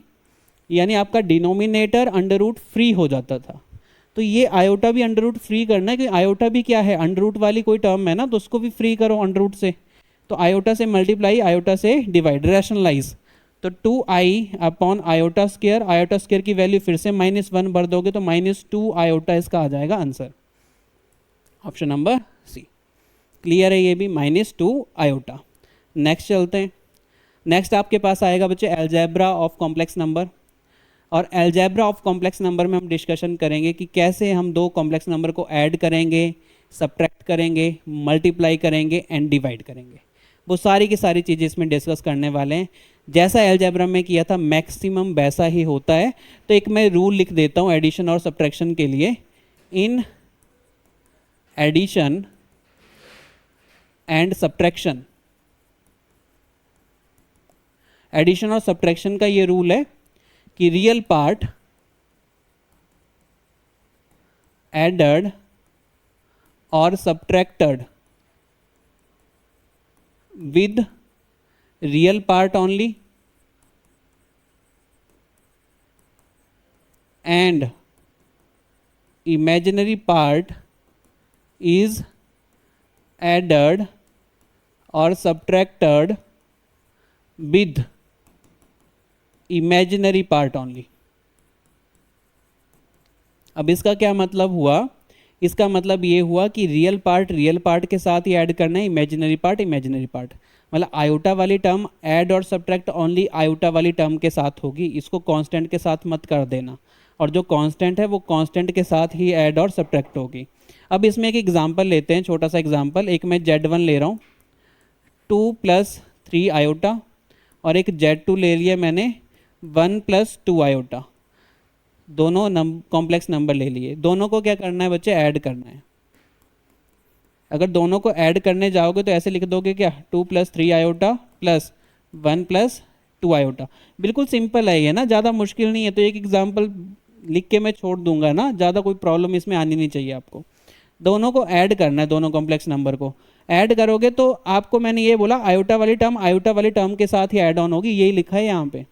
यानी आपका डिनोमिनेटर अंडर रूट फ्री हो जाता था। तो ये आयोटा भी अंडर रूट फ्री करना है, कि आयोटा भी क्या है, अंडर रूट वाली कोई टर्म है ना, तो उसको भी फ्री करो अंडर रूट से। तो आयोटा से मल्टीप्लाई, आयोटा से डिवाइड, रैशनलाइज, तो 2i अपॉन आयोटा स्क्वायर की वैल्यू फिर से -1 भर दोगे तो -2 आयोटा इसका आ जाएगा answer, option number C. Clear है ये भी, -2 आयोटा। नेक्स्ट चलते हैं। नेक्स्ट आपके पास आएगा बच्चे अलजेब्रा ऑफ कॉम्प्लेक्स नंबर। और अलजेब्रा ऑफ कॉम्प्लेक्स नंबर में हम डिस्कशन करेंगे कि कैसे हम दो कॉम्प्लेक्स नंबर को ऐड करेंगे, सब्ट्रैक्ट करेंगे, मल्टीप्लाई करेंगे एंड डिवाइड करेंगे। वो सारी की सारी चीज़ें इसमें डिस्कस करने वाले हैं। जैसा अलजेब्रा में किया था मैक्सिमम वैसा ही होता है। तो एक मैं रूल लिख देता हूँ एडिशन और सब्ट्रैक्शन के लिए। In addition and subtraction, addition और सब्ट्रैक्शन का ये रूल है कि रियल पार्ट एडेड और subtracted with real part only and imaginary part is added or subtracted with imaginary part only। अब इसका क्या मतलब हुआ, इसका मतलब ये हुआ कि रियल पार्ट के साथ ही ऐड करना है, इमेजिनरी पार्ट मतलब आयोटा वाली टर्म ऐड और सब्ट्रैक्ट ओनली आयोटा वाली टर्म के साथ होगी, इसको कांस्टेंट के साथ मत कर देना। और जो कांस्टेंट है वो कांस्टेंट के साथ ही ऐड और सब्ट्रैक्ट होगी। अब इसमें एक एग्जांपल लेते हैं, छोटा सा एग्जांपल। एक मैं Z1 ले रहा हूँ 2 + 3 आयोटा, और एक Z2 ले लिया मैंने 1 + 2 आयोटा। दोनों कॉम्प्लेक्स नंबर ले लिए। दोनों को क्या करना है बच्चे, ऐड करना है। अगर दोनों को ऐड करने जाओगे तो ऐसे लिख दोगे क्या, 2 + 3 आयोटा प्लस 1 + 2 आयोटा। बिल्कुल सिंपल है ये ना, ज़्यादा मुश्किल नहीं है। तो एक एग्जांपल लिख के मैं छोड़ दूंगा ना, ज़्यादा कोई प्रॉब्लम इसमें आनी नहीं चाहिए आपको। दोनों को ऐड करना है, दोनों कॉम्प्लेक्स नंबर को ऐड करोगे तो आपको मैंने ये बोला आयोटा वाली टर्म के साथ ही ऐड ऑन होगी। यही लिखा है यहाँ पे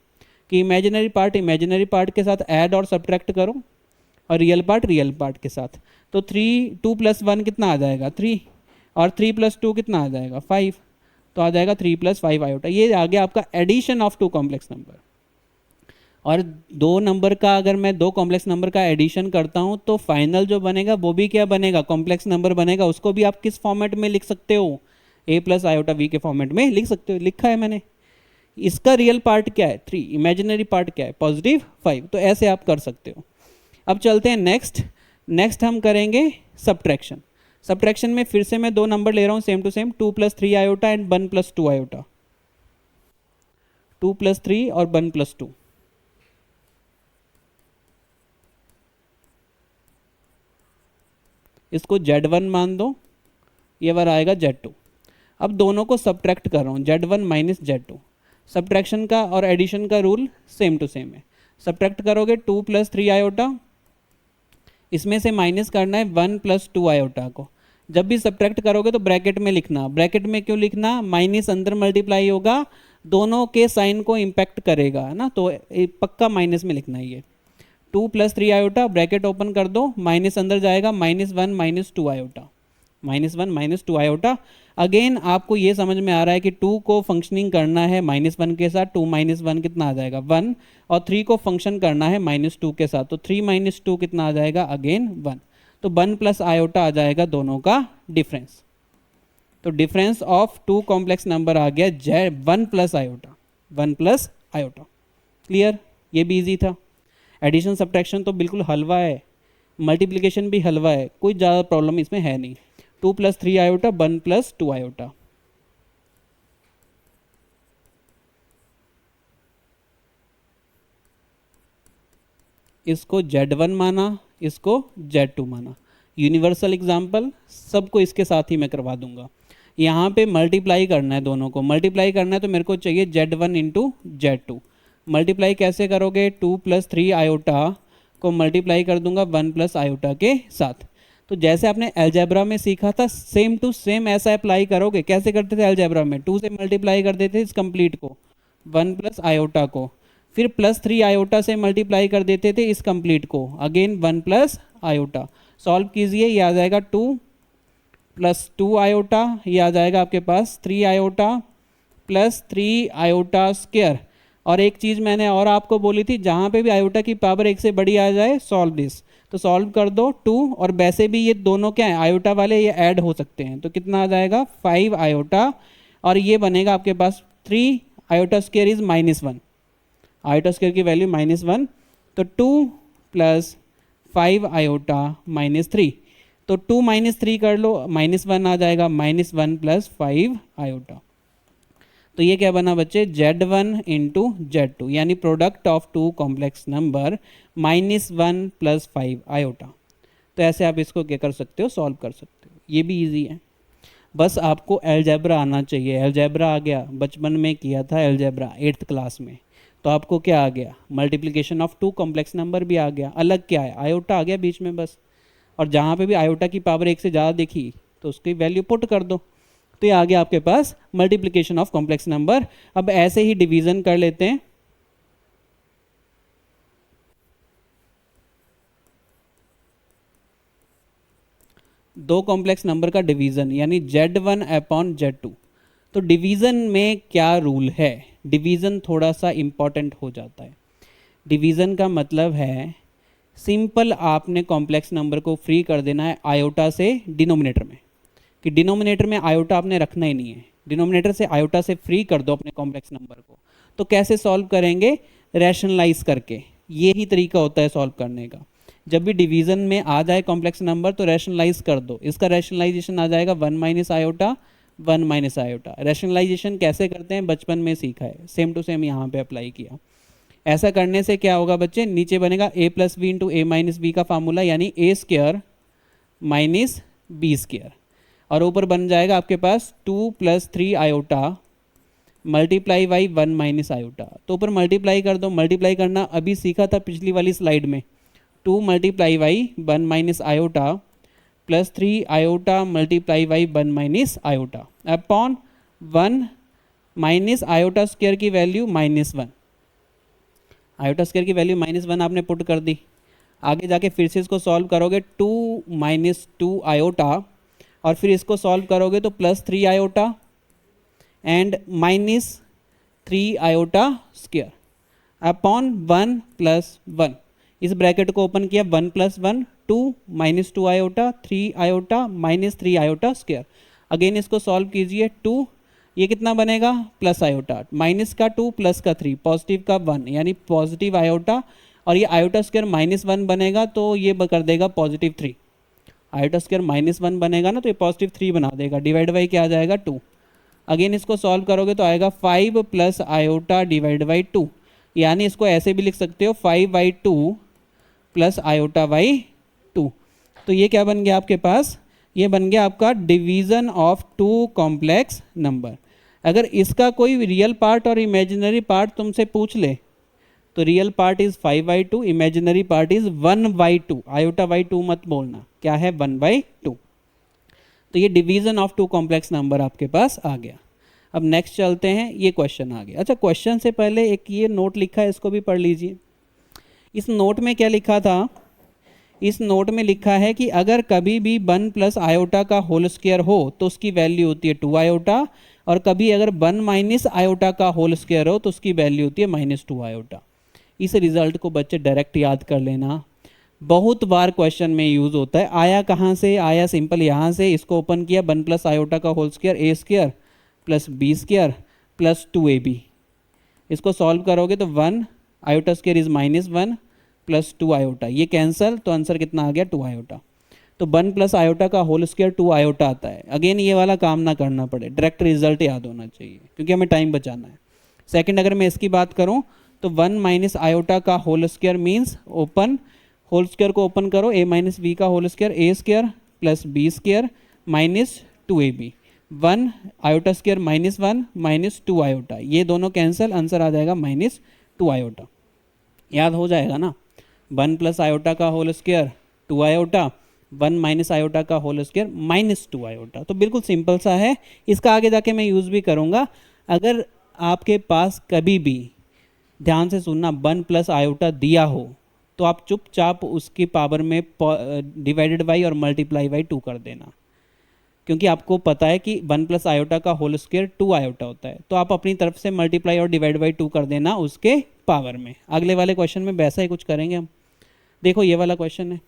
कि इमेजिनरी पार्ट के साथ ऐड और सब्ट्रैक्ट करो, और रियल पार्ट के साथ। तो 2 + 1 कितना आ जाएगा 3, और 3 + 2 कितना आ जाएगा 5, तो आ जाएगा 3 + 5 आयोटा। ये आ गया आपका एडिशन ऑफ 2 कॉम्प्लेक्स नंबर। और दो कॉम्प्लेक्स नंबर का एडिशन करता हूँ तो फाइनल जो बनेगा वो भी क्या बनेगा, कॉम्प्लेक्स नंबर बनेगा। उसको भी आप किस फॉर्मेट में लिख सकते हो, a + आयोटा v के फॉर्मेट में लिख सकते हो, लिखा है मैंने। इसका रियल पार्ट क्या है 3, इमेजिनरी पार्ट क्या है +5। तो ऐसे आप कर सकते हो। अब चलते हैं नेक्स्ट हम करेंगे सब्ट्रैक्शन में फिर से मैं दो नंबर ले रहा हूँ same to same, 2 + 3 iota and 1 + 2 iota. 2 + 3 और 1 + 2। इसको Z1 मान दो, ये बार आएगा Z2। अब दोनों को सब्ट्रैक्ट कर रहा हूँ, Z1 - Z2। सब्ट्रैक्शन का और एडिशन का रूल सेम टू सेम है। सब्ट्रैक्ट करोगे 2 + 3 आयोटा, इसमें से माइनस करना है 1 + 2 आयोटा को। जब भी सब्ट्रैक्ट करोगे तो ब्रैकेट में लिखना। ब्रैकेट में क्यों लिखना, माइनस अंदर मल्टीप्लाई होगा, दोनों के साइन को इम्पैक्ट करेगा, है ना, तो पक्का माइनस में लिखना है ये। 2 + 3 आयोटा, ब्रैकेट ओपन कर दो, माइनस अंदर जाएगा, -1 - 2 आयोटा। -1 -2 आयोटा। अगेन आपको ये समझ में आ रहा है कि 2 को फंक्शनिंग करना है -1 के साथ, 2 -1 कितना आ जाएगा 1, और 3 को फंक्शन करना है -2 के साथ, तो 3 - 2 कितना आ जाएगा अगेन 1, तो 1 प्लस आयोटा आ जाएगा दोनों का डिफरेंस। तो डिफरेंस ऑफ 2 कॉम्प्लेक्स नंबर आ गया 1 plus iota, 1 plus iota. Clear, ये भी इजी था। एडिशन सब्ट्रैक्शन तो बिल्कुल हलवा है, मल्टीप्लिकेशन भी हलवा है, कोई ज़्यादा प्रॉब्लम इसमें है नहीं। 2 + 3 आयोटा, 1 + 2 आयोटा। इसको Z1 माना, इसको Z2 माना। यूनिवर्सल एग्जाम्पल सबको इसके साथ ही मैं करवा दूंगा। यहाँ पे मल्टीप्लाई करना है, दोनों को मल्टीप्लाई करना है, तो मेरे को चाहिए Z1 × Z2। मल्टीप्लाई कैसे करोगे, 2 + 3 आयोटा को मल्टीप्लाई कर दूंगा 1 + आयोटा के साथ। तो जैसे आपने अलजेब्रा में सीखा था सेम टू सेम ऐसा अप्लाई करोगे। कैसे करते थे अलजेब्रा में, 2 से मल्टीप्लाई कर देते थे इस कंप्लीट को, 1 + आयोटा को, फिर +3 आयोटा से मल्टीप्लाई कर देते थे इस कंप्लीट को, अगेन 1 + आयोटा। सॉल्व कीजिए, ये आ जाएगा 2 + 2 आयोटा, ये आ जाएगा आपके पास 3 आयोटा + 3 आयोटा स्क्वायर। और एक चीज़ मैंने और आपको बोली थी, जहाँ पे भी आयोटा की पावर 1 से बड़ी आ जाए सॉल्व दिस, तो सॉल्व कर दो 2, और वैसे भी ये दोनों क्या है आयोटा वाले, ये ऐड हो सकते हैं, तो कितना आ जाएगा 5 आयोटा, और ये बनेगा आपके पास 3 iota square is -1, iota square की वैल्यू -1, तो 2 + 5 आयोटा -3, तो 2 - 3 कर लो, -1 आ जाएगा, -1 + 5 आयोटा। तो ये क्या बना बच्चे, Z1 × Z2, यानी product of 2 complex number -1 + 5 iota. तो ऐसे आप इसको क्या कर सकते हो, सॉल्व कर सकते हो। ये भी इजी है, बस आपको अलजेब्रा आना चाहिए। अलजेब्रा आ गया, बचपन में किया था अलजेब्रा 8th क्लास में, तो आपको क्या आ गया, मल्टीप्लिकेशन ऑफ 2 कॉम्प्लेक्स नंबर भी आ गया। अलग क्या है, आयोटा आ गया बीच में बस, और जहाँ पे भी आयोटा की पावर 1 से ज़्यादा दिखी तो उसकी वैल्यू पुट कर दो, तो ये आ गया आपके पास मल्टीप्लिकेशन ऑफ कॉम्प्लेक्स नंबर। अब ऐसे ही डिवीजन कर लेते हैं। दो कॉम्प्लेक्स नंबर का डिवीजन यानी Z1 / Z2। तो डिवीजन में क्या रूल है, डिवीजन थोड़ा सा इंपॉर्टेंट हो जाता है। डिवीजन का मतलब है सिंपल आपने कॉम्प्लेक्स नंबर को फ्री कर देना है आयोटा से डिनोमिनेटर में, कि डिनोमिनेटर में आयोटा आपने रखना ही नहीं है, डिनोमिनेटर से आयोटा से फ्री कर दो अपने कॉम्प्लेक्स नंबर को। तो कैसे सॉल्व करेंगे, रैशनलाइज करके, ये ही तरीका होता है सॉल्व करने का। जब भी डिवीजन में आ जाए कॉम्प्लेक्स नंबर तो रैशनलाइज कर दो, इसका रैशनलाइजेशन आ जाएगा 1 - आयोटा 1 - आयोटा। रैशनलाइजेशन कैसे करते हैं बचपन में सीखा है, सेम टू सेम यहाँ पे अप्लाई किया। ऐसा करने से क्या होगा बच्चे, नीचे बनेगा a + b × a - b का फार्मूला, यानी a² - b², और ऊपर बन जाएगा आपके पास 2 + 3 आयोटा मल्टीप्लाई बाई 1 - आयोटा। तो ऊपर मल्टीप्लाई कर दो, मल्टीप्लाई करना अभी सीखा था पिछली वाली स्लाइड में, 2 multiply by 1 - iota + 3 iota multiply by 1 - iota upon 1 - iota square की वैल्यू -1, आयोटा स्क्वायर की वैल्यू -1 आपने पुट कर दी। आगे जाके फिर से इसको सॉल्व करोगे, 2 - 2 आयोटा, और फिर इसको सॉल्व करोगे तो +3 iota and -3 iota square upon 1 + 1। इस ब्रैकेट को ओपन किया, 1 + 1 2 - 2 iota 3 iota -3 iota square. Again इसको सॉल्व कीजिए, 2 ये कितना बनेगा प्लस आयोटा, माइनस का 2 प्लस का 3 पॉजिटिव का 1, यानी पॉजिटिव आयोटा, और ये आयोटा स्क्वायर -1 बनेगा तो ये कर देगा +3। आयोटा स्क्वायर -1 बनेगा ना तो ये +3 बना देगा, डिवाइड बाई क्या आ जाएगा 2। अगेन इसको सॉल्व करोगे तो आएगा 5 + आयोटा डिवाइड बाई 2, यानी इसको ऐसे भी लिख सकते हो 5/2 + आयोटा बाई 2। तो ये क्या बन गया आपके पास, ये बन गया आपका डिवीजन ऑफ 2 कॉम्प्लेक्स नंबर। अगर इसका कोई रियल पार्ट और इमेजिनरी पार्ट तुमसे पूछ ले तो real part is 5/2, imaginary part is 1/2। Iota by 2 मत बोलना, क्या है 1/2। तो ये डिवीजन ऑफ 2 कॉम्प्लेक्स नंबर आपके पास आ गया। अब नेक्स्ट चलते हैं, ये क्वेश्चन आ गया। अच्छा, क्वेश्चन से पहले एक ये नोट लिखा है, इसको भी पढ़ लीजिए। इस नोट में क्या लिखा था, इस नोट में लिखा है कि अगर कभी भी 1 प्लस आयोटा का होल स्क्वायर हो तो उसकी वैल्यू होती है 2 आयोटा, और कभी अगर 1 माइनस आयोटा का होल स्क्वायर हो तो उसकी वैल्यू होती है -2 आयोटा। इस रिजल्ट को बच्चे डायरेक्ट याद कर लेना, बहुत बार क्वेश्चन में यूज होता है। आया कहाँ से? आया सिंपल यहाँ से, इसको ओपन किया 1 प्लस आयोटा का whole square A square plus B square plus 2ab। इसको सॉल्व करोगे तो 1 iota square is -1 plus 2 iota, ये कैंसल, तो आंसर कितना आ गया 2 आयोटा। तो 1 प्लस आयोटा का होल स्क्वायर 2 आयोटा आता है। अगेन ये वाला काम ना करना पड़े, डायरेक्ट रिजल्ट याद होना चाहिए क्योंकि हमें टाइम बचाना है। सेकंड अगर मैं इसकी बात करूं तो 1 माइनस आयोटा का whole square means open, whole square को ओपन करो, a माइनस बी का whole square A square plus B square minus 2ab, 1 iota square -1 minus 2 iota, ये दोनों कैंसिल, आंसर आ जाएगा -2 आयोटा। याद हो जाएगा ना? 1 प्लस आयोटा का whole square 2 iota, 1 minus iota का होल स्क्वायर -2 आयोटा। तो बिल्कुल सिंपल सा है, इसका आगे जाके मैं यूज़ भी करूँगा। अगर आपके पास कभी भी, ध्यान से सुनना, 1 प्लस आयोटा दिया हो तो आप चुपचाप उसकी पावर में डिवाइडेड बाई और मल्टीप्लाई बाई 2 कर देना, क्योंकि आपको पता है कि 1 प्लस आयोटा का होल स्क्वायर 2 आयोटा होता है, तो आप अपनी तरफ से मल्टीप्लाई और डिवाइड बाई 2 कर देना उसके पावर में। अगले वाले क्वेश्चन में वैसा ही कुछ करेंगे हम। देखो ये वाला क्वेश्चन है,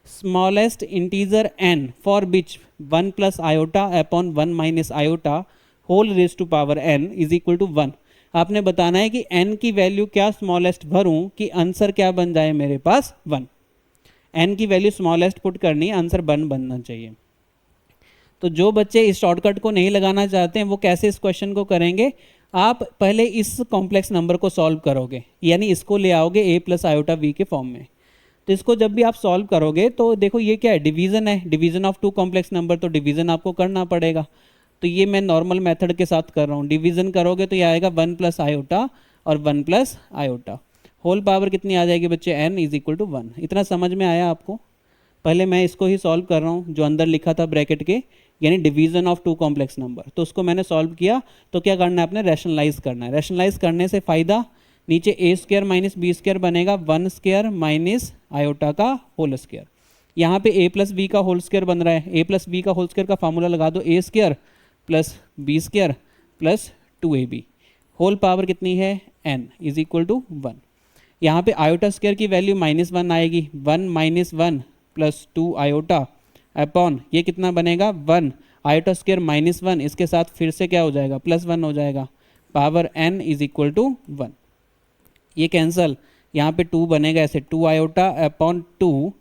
smallest integer n for which 1 plus iota upon 1 minus iota whole raise to power n is equal to 1। आपने बताना है कि n की वैल्यू क्या स्मॉलेस्ट भरूं कि आंसर क्या बन जाए मेरे पास 1। n की वैल्यू स्मॉलेस्ट पुट करनी है, आंसर 1 बनना चाहिए। तो जो बच्चे इस शॉर्टकट को नहीं लगाना चाहते हैं वो कैसे इस क्वेश्चन को करेंगे? आप पहले इस कॉम्प्लेक्स नंबर को सॉल्व करोगे, यानी इसको ले आओगे a प्लस आयोटा v के फॉर्म में। तो इसको जब भी आप सॉल्व करोगे तो देखो ये क्या है, डिवीजन है, डिवीजन ऑफ 2 कॉम्प्लेक्स नंबर, तो डिवीजन आपको करना पड़ेगा। तो ये मैं नॉर्मल मेथड के साथ कर रहा हूँ, डिवीजन करोगे तो ये आएगा 1 प्लस आयोटा और 1 प्लस आयोटा, होल पावर कितनी आ जाएगी बच्चे n इज इक्वल टू 1। इतना समझ में आया आपको? पहले मैं इसको ही सॉल्व कर रहा हूँ जो अंदर लिखा था ब्रैकेट के, यानी डिवीजन ऑफ 2 कॉम्प्लेक्स नंबर, तो उसको मैंने सॉल्व किया। तो क्या करना है, अपने रैशनलाइज करना है। रैशनलाइज करने से फ़ायदा, नीचे A square minus B square बनेगा 1 स्क्वायर माइनस आयोटा का होल स्क्वायर, यहाँ पे a प्लस बी का होल स्क्वायर बन रहा है, a प्लस बी का होल स्क्वायर का फार्मूला लगा दो, A square plus B square plus 2ab, whole power कितनी है n इज इक्वल टू 1। यहाँ पे आयोटा स्क्वायर की वैल्यू -1 आएगी, 1 माइनस 1 प्लस 2 आयोटा अपॉन ये कितना बनेगा 1 आयोटा स्क्वायर -1, इसके साथ फिर से क्या हो जाएगा +1 हो जाएगा, power n is equal to 1। ये कैंसल, यहाँ पे 2 बनेगा ऐसे, 2 iota upon 2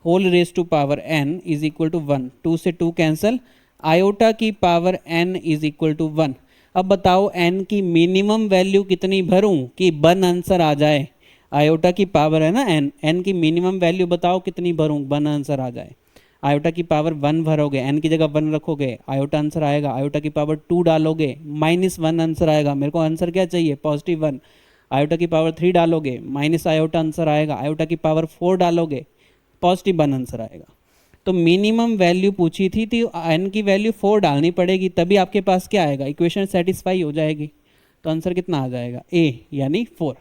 whole raise to power n is equal to 1, 2 से 2 कैंसल, आयोटा की power n is equal to 1। अब बताओ n की मिनिमम वैल्यू कितनी भरूं कि 1 आंसर आ जाए? आयोटा की पावर है ना n की मिनिमम वैल्यू बताओ कितनी भरूं 1 आंसर आ जाए? आयोटा की पावर 1 भरोगे, n की जगह 1 रखोगे, आयोटा आंसर आएगा, आयोटा की पावर 2 डालोगे, -1 आंसर आएगा। मेरे को आंसर क्या चाहिए? +1। आयोटा की पावर 3 डालोगे, माइनस आयोटा आंसर आएगा, आयोटा की पावर 4 डालोगे, +1 आंसर आएगा। तो मिनिमम वैल्यू पूछी थी तो n की वैल्यू 4 डालनी पड़ेगी, तभी आपके पास क्या आएगा, इक्वेशन सेटिस्फाई हो जाएगी। तो आंसर कितना आ जाएगा? a यानी 4।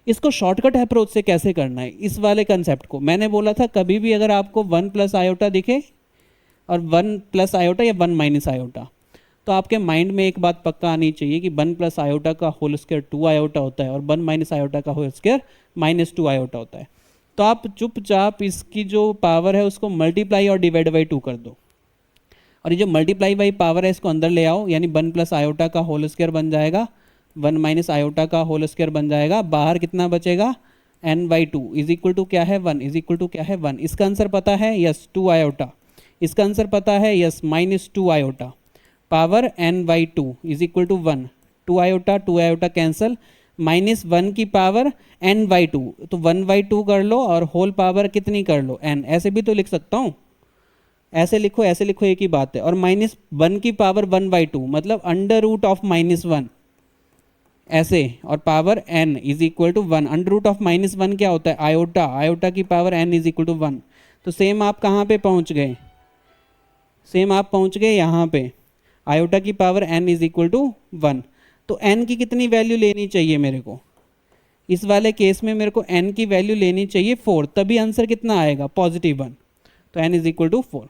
इसको शॉर्टकट अप्रोच से कैसे करना है, इस वाले कंसेप्ट को मैंने बोला था, कभी भी अगर आपको 1 प्लस आयोटा दिखे और 1 प्लस आयोटा या 1 माइनस आयोटा, तो आपके माइंड में एक बात पक्का आनी चाहिए कि 1 प्लस आयोटा का होल स्क्वायर 2 आयोटा होता है और 1 माइनस आयोटा का होल स्क्वायर -2 आयोटा होता है। तो आप चुपचाप इसकी जो पावर है उसको मल्टीप्लाई और डिवाइड बाई 2 कर दो, और ये जो मल्टीप्लाई बाई पावर है इसको अंदर ले आओ, यानी 1 प्लस आयोटा का होल स्क्वायर बन जाएगा, 1 माइनस आयोटा का होल स्क्वायर बन जाएगा, बाहर कितना बचेगा n/2 इज इक्वल टू क्या है 1, इज इक्वल टू क्या है 1। इसका आंसर पता है? Yes 2 iota. इसका आंसर पता है? Yes -2 iota, power n/2 is equal to 1, 2 iota cancel, -1 की पावर n/2, तो 1/2 कर लो और होल पावर कितनी कर लो n, ऐसे भी तो लिख सकता हूँ, ऐसे लिखो एक ही बात है। और -1 की पावर 1/2 मतलब √(-1) ऐसे, और power n is equal to 1। √(-1) क्या होता है? आयोटा, आयोटा की power n is equal to 1। तो सेम आप कहाँ पे पहुँच गए? सेम आप पहुँच गए यहाँ पे, आयोटा की power n is equal to 1। तो n की कितनी वैल्यू लेनी चाहिए मेरे को? इस वाले केस में मेरे को n की वैल्यू लेनी चाहिए 4, तभी आंसर कितना आएगा +1, तो n इज इक्वल टू 4।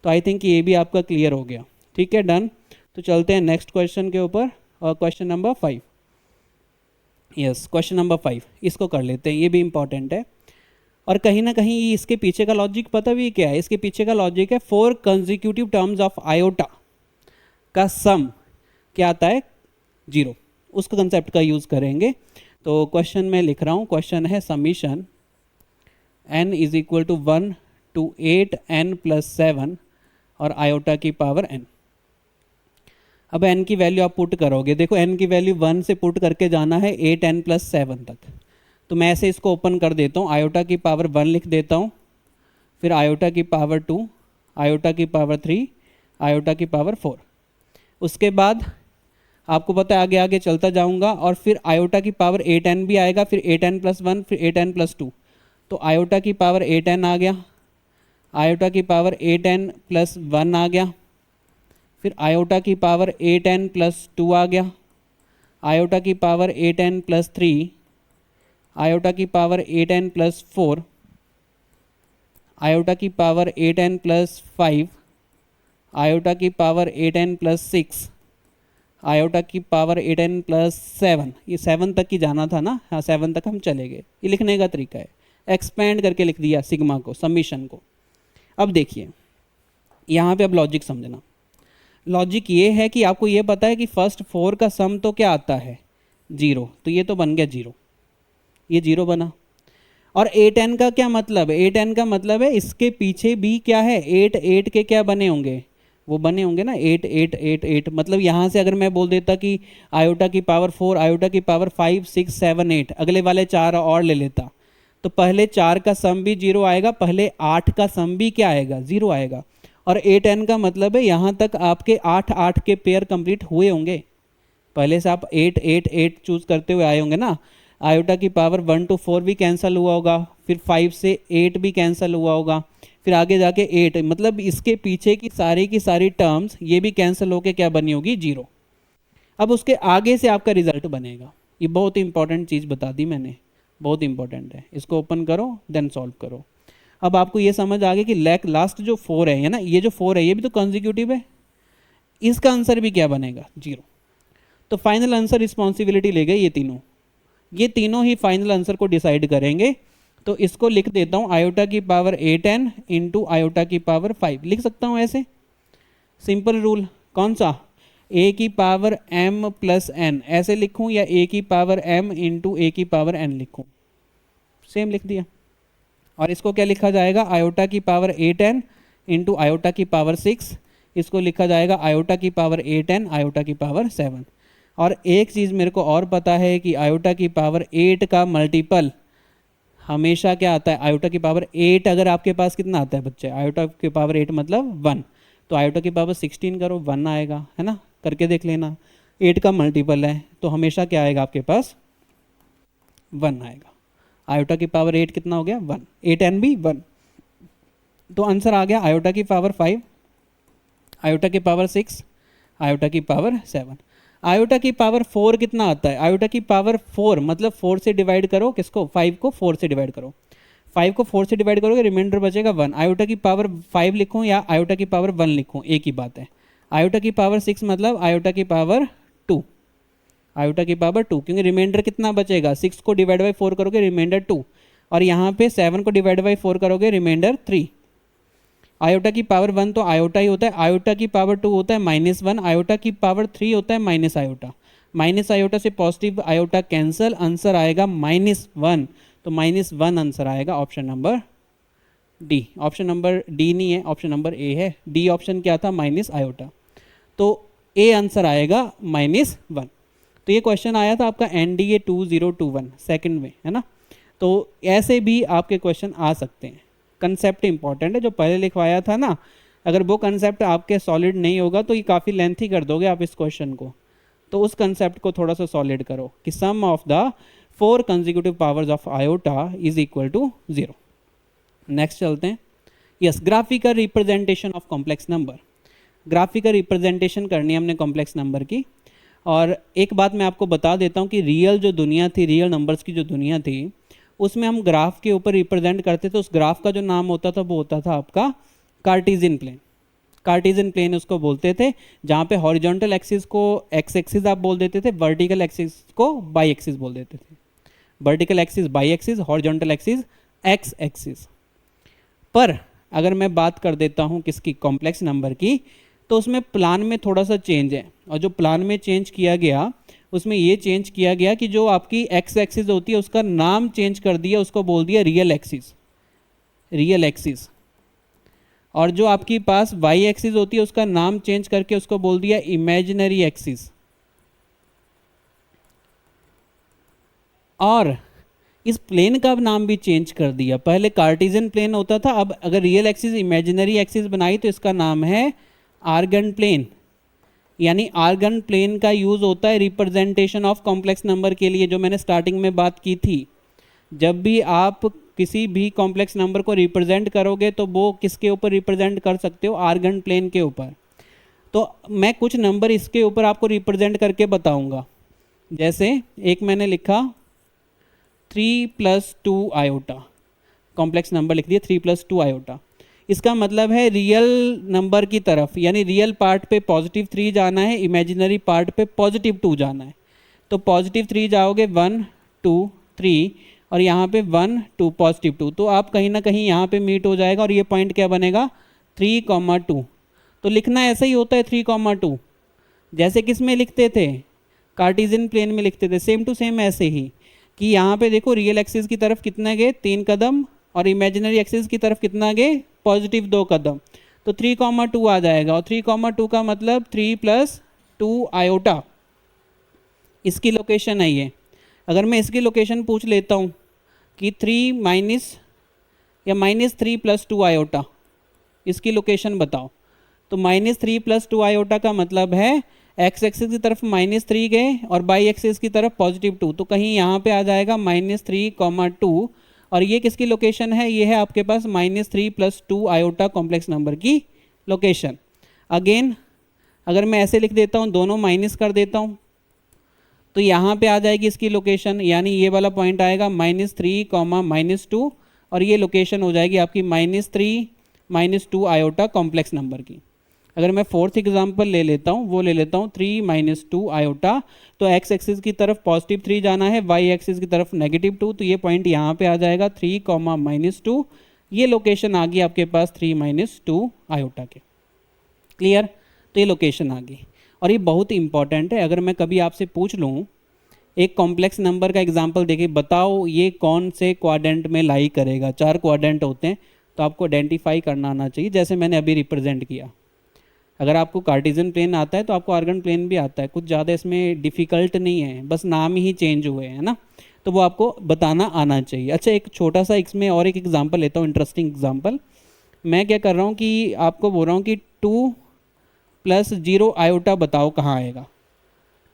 तो आई थिंक ये भी आपका क्लियर हो गया, ठीक है, डन। तो चलते हैं नेक्स्ट क्वेश्चन के ऊपर, और question number 5। Yes, question number 5 इसको कर लेते हैं, ये भी इंपॉर्टेंट है। और कहीं ना कहीं इसके पीछे का लॉजिक पता भी क्या है, इसके पीछे का लॉजिक है 4 कंसेक्यूटिव टर्म्स ऑफ आयोटा का सम क्या आता है 0, उसका कंसेप्ट का यूज़ करेंगे। तो क्वेश्चन में लिख रहा हूँ, क्वेश्चन है summation n is equal to 1 to 8n + 7 और आयोटा की पावर n। अब n की वैल्यू आप पुट करोगे, देखो n की वैल्यू 1 से पुट करके जाना है 8n + 7 तक। तो मैं ऐसे इसको ओपन कर देता हूँ, आयोटा की पावर 1 लिख देता हूँ, फिर आयोटा की पावर 2, आयोटा की पावर 3, आयोटा की पावर 4। उसके बाद आपको पता है आगे आगे चलता जाऊंगा, और फिर आयोटा की पावर 8n भी आएगा, फिर 8n + 1, फिर 8n + 2। तो आयोटा की पावर 8n आ गया, आयोटा की पावर 8n + 1 आ गया, फिर आयोटा की पावर 8n + 2 आ गया, आयोटा की पावर 8n + 3, आयोटा की पावर 8n + 4, आयोटा की पावर 8n + 5, आयोटा की पावर 8n + 6, आयोटा की पावर 8n + 7। ये 7 तक की जाना था ना, हाँ 7 तक हम चले गए। ये लिखने का तरीका है, एक्सपेंड करके लिख दिया सिग्मा को, समीशन को। अब देखिए यहाँ पे अब लॉजिक समझना। लॉजिक ये है कि आपको ये पता है कि फर्स्ट 4 का सम तो क्या आता है 0, तो ये तो बन गया 0, ये 0 बना। और 8n का क्या मतलब है, 8n का मतलब है इसके पीछे भी क्या है 8 के क्या बने होंगे, वो बने होंगे ना 8 8 8 8। मतलब यहाँ से अगर मैं बोल देता कि आयोटा की पावर 4, आयोटा की पावर 5 6 7 8, अगले वाले 4 और ले लेता, तो पहले 4 का सम भी 0 आएगा, पहले 8 का सम भी क्या आएगा 0 आएगा। और 8n का मतलब है यहाँ तक आपके 8 8 के पेयर कंप्लीट हुए होंगे, पहले से आप 8 8 8 चूज करते हुए आए होंगे ना। आयोटा की पावर 1 to 4 भी कैंसिल हुआ होगा, फिर 5 से 8 भी कैंसिल हुआ होगा, फिर आगे जाके 8, मतलब इसके पीछे की सारी टर्म्स ये भी कैंसिल होके क्या बनी होगी 0। अब उसके आगे से आपका रिजल्ट बनेगा। ये बहुत इंपॉर्टेंट चीज़ बता दी मैंने, बहुत इंपॉर्टेंट है। इसको ओपन करो देन सॉल्व करो। अब आपको ये समझ आ गया कि लास्ट जो 4 है ना, ये जो 4 है ये भी तो कंसेक्यूटिव है, इसका आंसर भी क्या बनेगा 0। तो फाइनल आंसर रिस्पॉन्सिबिलिटी ले गए ये तीनों ही फाइनल आंसर को डिसाइड करेंगे। तो इसको लिख देता हूँ आयोटा की पावर 8n इंटू आयोटा की पावर 5 लिख सकता हूँ ऐसे, सिंपल रूल। कौन सा, a की पावर m + n ऐसे लिखूँ, या a की पावर m इंटू a की पावर n लिखूँ, सेम लिख दिया। और इसको क्या लिखा जाएगा, आयोटा की पावर 8n इंटू आयोटा की पावर 6, इसको लिखा जाएगा आयोटा की पावर 8n आयोटा की पावर 7। और एक चीज़ मेरे को और पता है कि आयोटा की पावर 8 का मल्टीपल हमेशा क्या आता है, आयोटा की पावर 8 अगर आपके पास कितना आता है बच्चे, आयोटा की पावर 8 मतलब 1, तो आयोटा की पावर 16 करो 1 आएगा, है ना, करके देख लेना। 8 का मल्टीपल है तो हमेशा क्या आएगा आपके पास 1 आएगा। आयोटा की पावर 8 कितना हो गया 1, 8n भी 1, तो आंसर आ गया आयोटा की पावर 5, आयोटा की पावर 6, आयोटा की पावर 7। आयोटा की पावर 4 कितना आता है, आयोटा की पावर 4 मतलब 4 से डिवाइड करो किसको, 5 को 4 से डिवाइड करो, 5 को 4 से डिवाइड करोगे रिमाइंडर बचेगा 1। आयोटा की पावर 5 लिखूं या आयोटा की पावर 1 लिखूं, एक ही बात है। आयोटा की पावर 6 मतलब आयोटा की पावर 2, आयोटा की पावर 2, क्योंकि रिमाइंडर कितना बचेगा, 6 को डिवाइड बाई 4 करोगे रिमाइंडर 2, और यहाँ पे 7 को डिवाइड बाई 4 करोगे रिमाइंडर 3। आयोटा की पावर 1 तो आयोटा ही होता है, आयोटा की पावर 2 होता है -1, आयोटा की पावर 3 होता है माइनस आयोटा, माइनस आयोटा से पॉजिटिव आयोटा कैंसिल, आंसर आएगा -1, तो -1 आंसर आएगा option number D. Option number D नहीं है, ऑप्शन नंबर ए है, डी ऑप्शन क्या था माइनस आयोटा, तो ए आंसर आएगा -1। तो ये क्वेश्चन आया था आपका NDA 2021 सेकंड में, है ना। तो ऐसे भी आपके क्वेश्चन आ सकते हैं। कंसेप्ट इंपॉर्टेंट है, जो पहले लिखवाया था ना, अगर वो कंसेप्ट आपके सॉलिड नहीं होगा तो ये काफ़ी लेंथी कर दोगे आप इस क्वेश्चन को, तो उस कंसेप्ट को थोड़ा सा सॉलिड करो कि sum of the 4 consecutive powers of iota is equal to 0। Next चलते हैं। Yes, graphical representation of complex number. Graphical representation करनी है हमने कॉम्प्लेक्स नंबर की, और एक बात मैं आपको बता देता हूँ कि रियल जो दुनिया थी, रियल नंबर्स की जो दुनिया थी, उसमें हम ग्राफ के ऊपर रिप्रेजेंट करते थे। उस ग्राफ का जो नाम होता था वो होता था आपका कार्टेशियन प्लेन। कार्टेशियन प्लेन उसको बोलते थे, जहाँ पे हॉरिजॉन्टल एक्सिस को एक्स एक्सिस आप बोल देते थे, वर्टिकल एक्सिस को बाई एक्सिस बोल देते थे। Vertical axis by axis, horizontal axis x axis. पर अगर मैं बात कर देता हूँ किसकी, कॉम्प्लेक्स नंबर की, तो उसमें प्लान में थोड़ा सा चेंज है। और जो प्लान में चेंज किया गया उसमें ये चेंज किया गया कि जो आपकी एक्स एक्सिस होती है उसका नाम चेंज कर दिया, उसको बोल दिया रियल एक्सिस, रियल एक्सिस। और जो आपकी पास वाई एक्सिस होती है उसका नाम चेंज करके उसको बोल दिया इमेजिनरी एक्सिस। और इस प्लेन का नाम भी चेंज कर दिया, पहले कार्टेशियन प्लेन होता था, अब अगर रियल एक्सिस इमेजिनरी एक्सिस बनाई तो इसका नाम है आर्गन प्लेन। यानी आर्गन प्लेन का यूज होता है रिप्रेजेंटेशन ऑफ कॉम्प्लेक्स नंबर के लिए, जो मैंने स्टार्टिंग में बात की थी। जब भी आप किसी भी कॉम्प्लेक्स नंबर को रिप्रेजेंट करोगे तो वो किसके ऊपर रिप्रेजेंट कर सकते हो, आर्गन प्लेन के ऊपर। तो मैं कुछ नंबर इसके ऊपर आपको रिप्रेजेंट करके बताऊंगा। जैसे एक मैंने लिखा 3+2 आयोटा, कॉम्प्लेक्स नंबर लिख दिया 3+2 आयोटा। इसका मतलब है रियल नंबर की तरफ, यानी रियल पार्ट पे +3 जाना है, इमेजिनरी पार्ट पे +2 जाना है। तो +3 जाओगे 1 2 3, और यहाँ पे 1 2 +2, तो आप कहीं ना कहीं यहाँ पे मीट हो जाएगा और ये पॉइंट क्या बनेगा 3,2। तो लिखना ऐसा ही होता है 3,2, जैसे किस में लिखते थे, कार्टेशियन प्लेन में लिखते थे, सेम टू सेम ऐसे ही। कि यहाँ पे देखो रियल एक्सिस की तरफ कितना गए 3 कदम, और इमेजिनरी एक्सिस की तरफ कितना गए +2 कदम। तो 3,2 आ जाएगा, और 3,2 का मतलब 3+2 आयोटा, इसकी लोकेशन है ये। अगर मैं इसकी लोकेशन पूछ लेता हूँ कि 3 माइनस या -3+2 आयोटा, इसकी लोकेशन बताओ, तो -3+2 आयोटा का मतलब है एक्स एक्सिस की तरफ -3 गए और बाई एक्सिस की तरफ +2, तो कहीं यहाँ पे आ जाएगा -3,2। और ये किसकी लोकेशन है, ये है आपके पास -3+2 आयोटा कॉम्प्लेक्स नंबर की लोकेशन। अगेन अगर मैं ऐसे लिख देता हूँ, दोनों माइनस कर देता हूँ, तो यहाँ पे आ जाएगी इसकी लोकेशन, यानी ये वाला पॉइंट आएगा -3, -2, और ये लोकेशन हो जाएगी आपकी -3, -2 आयोटा कॉम्प्लेक्स नंबर की। अगर मैं फोर्थ एग्जांपल ले लेता हूँ, वो ले लेता हूँ 3 - 2 आयोटा, तो एक्स एक्सिस की तरफ +3 जाना है, वाई एक्सिस की तरफ -2, तो ये पॉइंट यहाँ पे आ जाएगा 3, -2। ये लोकेशन आ गई आपके पास 3 - 2 आयोटा के। क्लियर, तो ये लोकेशन आ गई। और ये बहुत इंपॉर्टेंट है। अगर मैं कभी आपसे पूछ लूँ एक कॉम्प्लेक्स नंबर का एग्जाम्पल देखिए, बताओ ये कौन से क्वाड्रेंट में लाई करेगा, 4 क्वाड्रेंट होते हैं, तो आपको आइडेंटिफाई करना आना चाहिए, जैसे मैंने अभी रिप्रेजेंट किया। अगर आपको कार्टेशियन प्लेन आता है तो आपको आर्गन प्लेन भी आता है, कुछ ज़्यादा इसमें डिफ़िकल्ट नहीं है, बस नाम ही चेंज हुए हैं ना, तो वो आपको बताना आना चाहिए। अच्छा, एक छोटा सा इसमें और एक एग्जांपल लेता हूँ, इंटरेस्टिंग एग्जांपल। मैं क्या कर रहा हूँ कि आपको बोल रहा हूँ कि 2+0 आयोटा बताओ कहाँ आएगा,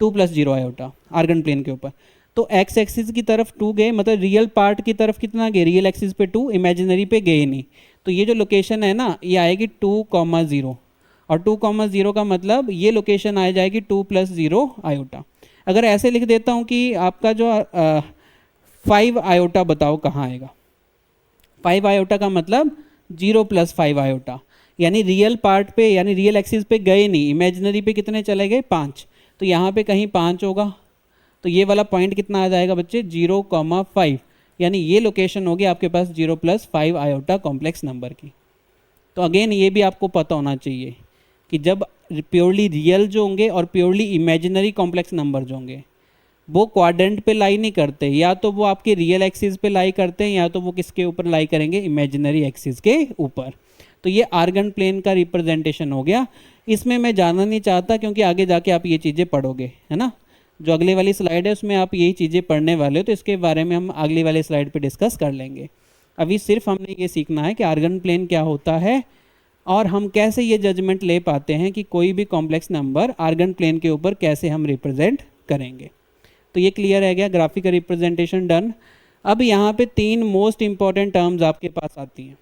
2+0 आयोटा आर्गन प्लेन के ऊपर। तो एक्स एक्सिस की तरफ 2 गए, मतलब रियल पार्ट की तरफ कितना गए, रियल एक्सिस पे 2, इमेजिनरी पे गए नहीं, तो ये जो लोकेशन है ना ये आएगी 2,0, और 2,0 का मतलब ये लोकेशन आ जाएगी 2+0 आयोटा। अगर ऐसे लिख देता हूँ कि आपका जो 5 आयोटा बताओ कहाँ आएगा, 5 आयोटा का मतलब 0+5 आयोटा, यानी रियल पार्ट पे, यानी रियल एक्सिस पे गए नहीं, इमेजिनरी पे कितने चले गए 5, तो यहाँ पे कहीं 5 होगा, तो ये वाला पॉइंट कितना आ जाएगा बच्चे 0,5, यानी ये लोकेशन होगी आपके पास 0+5 आयोटा कॉम्प्लेक्स नंबर की। तो अगेन ये भी आपको पता होना चाहिए कि जब प्योरली रियल जो होंगे और प्योरली इमेजिनरी कॉम्प्लेक्स नंबर जो होंगे वो क्वाड्रेंट पे लाई नहीं करते, या तो वो आपके रियल एक्सिस पे लाई करते हैं, या तो वो किसके ऊपर लाई करेंगे, इमेजिनरी एक्सिस के ऊपर। तो ये आर्गन प्लेन का रिप्रेजेंटेशन हो गया। इसमें मैं जानना नहीं चाहता क्योंकि आगे जाके आप ये चीज़ें पढ़ोगे, है ना, जो अगले वाली स्लाइड है उसमें आप यही चीज़ें पढ़ने वाले हो, तो इसके बारे में हम अगली वाली स्लाइड पर डिस्कस कर लेंगे। अभी सिर्फ हमने ये सीखना है कि आर्गन प्लेन क्या होता है और हम कैसे ये जजमेंट ले पाते हैं कि कोई भी कॉम्प्लेक्स नंबर आर्गन प्लेन के ऊपर कैसे हम रिप्रेजेंट करेंगे। तो ये क्लियर है गया, ग्राफिकल रिप्रेजेंटेशन डन। अब यहाँ पे 3 मोस्ट इंपॉर्टेंट टर्म्स आपके पास आती हैं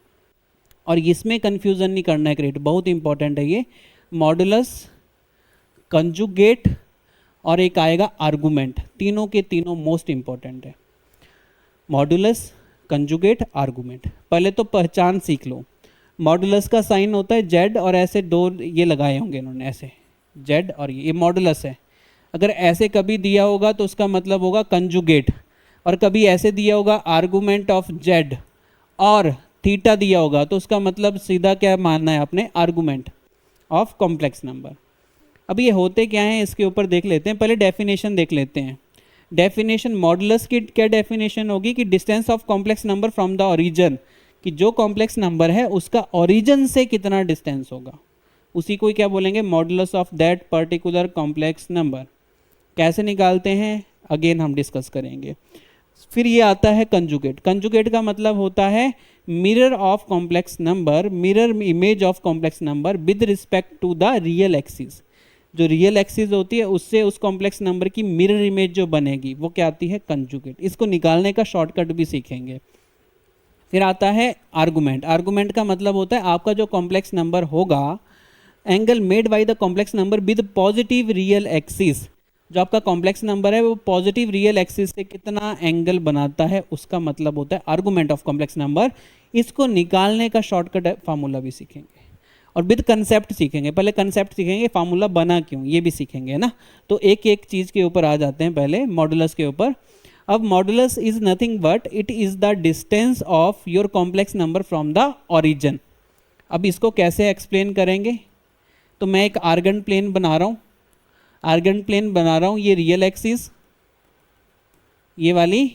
और इसमें कंफ्यूजन नहीं करना है, क्रिएट बहुत इंपॉर्टेंट है ये, मॉडुलस, कंजुगेट और एक आएगा आर्गुमेंट। तीनों के तीनों मोस्ट इंपॉर्टेंट है, मॉडुलस, कंजुगेट, आर्गुमेंट। पहले तो पहचान सीख लो। मॉडुलस का साइन होता है जेड, और ऐसे दो ये लगाए होंगे इन्होंने, ऐसे जेड और ये मॉडुलस है। अगर ऐसे कभी दिया होगा तो उसका मतलब होगा कंजुगेट, और कभी ऐसे दिया होगा आर्गुमेंट ऑफ जेड और थीटा दिया होगा तो उसका मतलब सीधा क्या मानना है आपने, आर्गुमेंट ऑफ कॉम्प्लेक्स नंबर। अब ये होते क्या हैं इसके ऊपर देख लेते हैं, पहले डेफिनेशन देख लेते हैं। डेफिनेशन मॉडुलस की क्या डेफिनेशन होगी कि distance of complex number from the origin, कि जो कॉम्प्लेक्स नंबर है उसका ओरिजिन से कितना डिस्टेंस होगा, उसी को क्या बोलेंगे, modulus of that particular complex number. कैसे निकालते हैं अगेन हम डिस्कस करेंगे। फिर ये आता है कंजुगेट। कंजुगेट का मतलब होता है mirror of complex number, mirror image of complex number with respect to the real axis. जो रियल एक्सिस होती है उससे उस कॉम्प्लेक्स नंबर की मिरर इमेज जो बनेगी वो क्या आती है, कंजुगेट। इसको निकालने का शॉर्टकट भी सीखेंगे। फिर आता है आर्गुमेंट। आर्गुमेंट का मतलब होता है आपका जो कॉम्प्लेक्स नंबर होगा, angle made by the complex number with positive real axis. जो आपका कॉम्प्लेक्स नंबर है वो पॉजिटिव रियल एक्सिस से कितना एंगल बनाता है, उसका मतलब होता है आर्गुमेंट ऑफ कॉम्प्लेक्स नंबर। इसको निकालने का शॉर्टकट फार्मूला भी सीखेंगे और विद कंसेप्ट सीखेंगे। पहले कंसेप्ट सीखेंगे, फार्मूला बना क्यों ये भी सीखेंगे ना। तो एक एक चीज़ के ऊपर आ जाते हैं, पहले मॉडुलस के ऊपर। अब modulus is nothing but it is the distance of your complex number from the origin. अब इसको कैसे एक्सप्लेन करेंगे, तो मैं एक आर्गन प्लेन बना रहा हूँ, आर्गन प्लेन बना रहा हूँ, ये रियल एक्सिस, ये वाली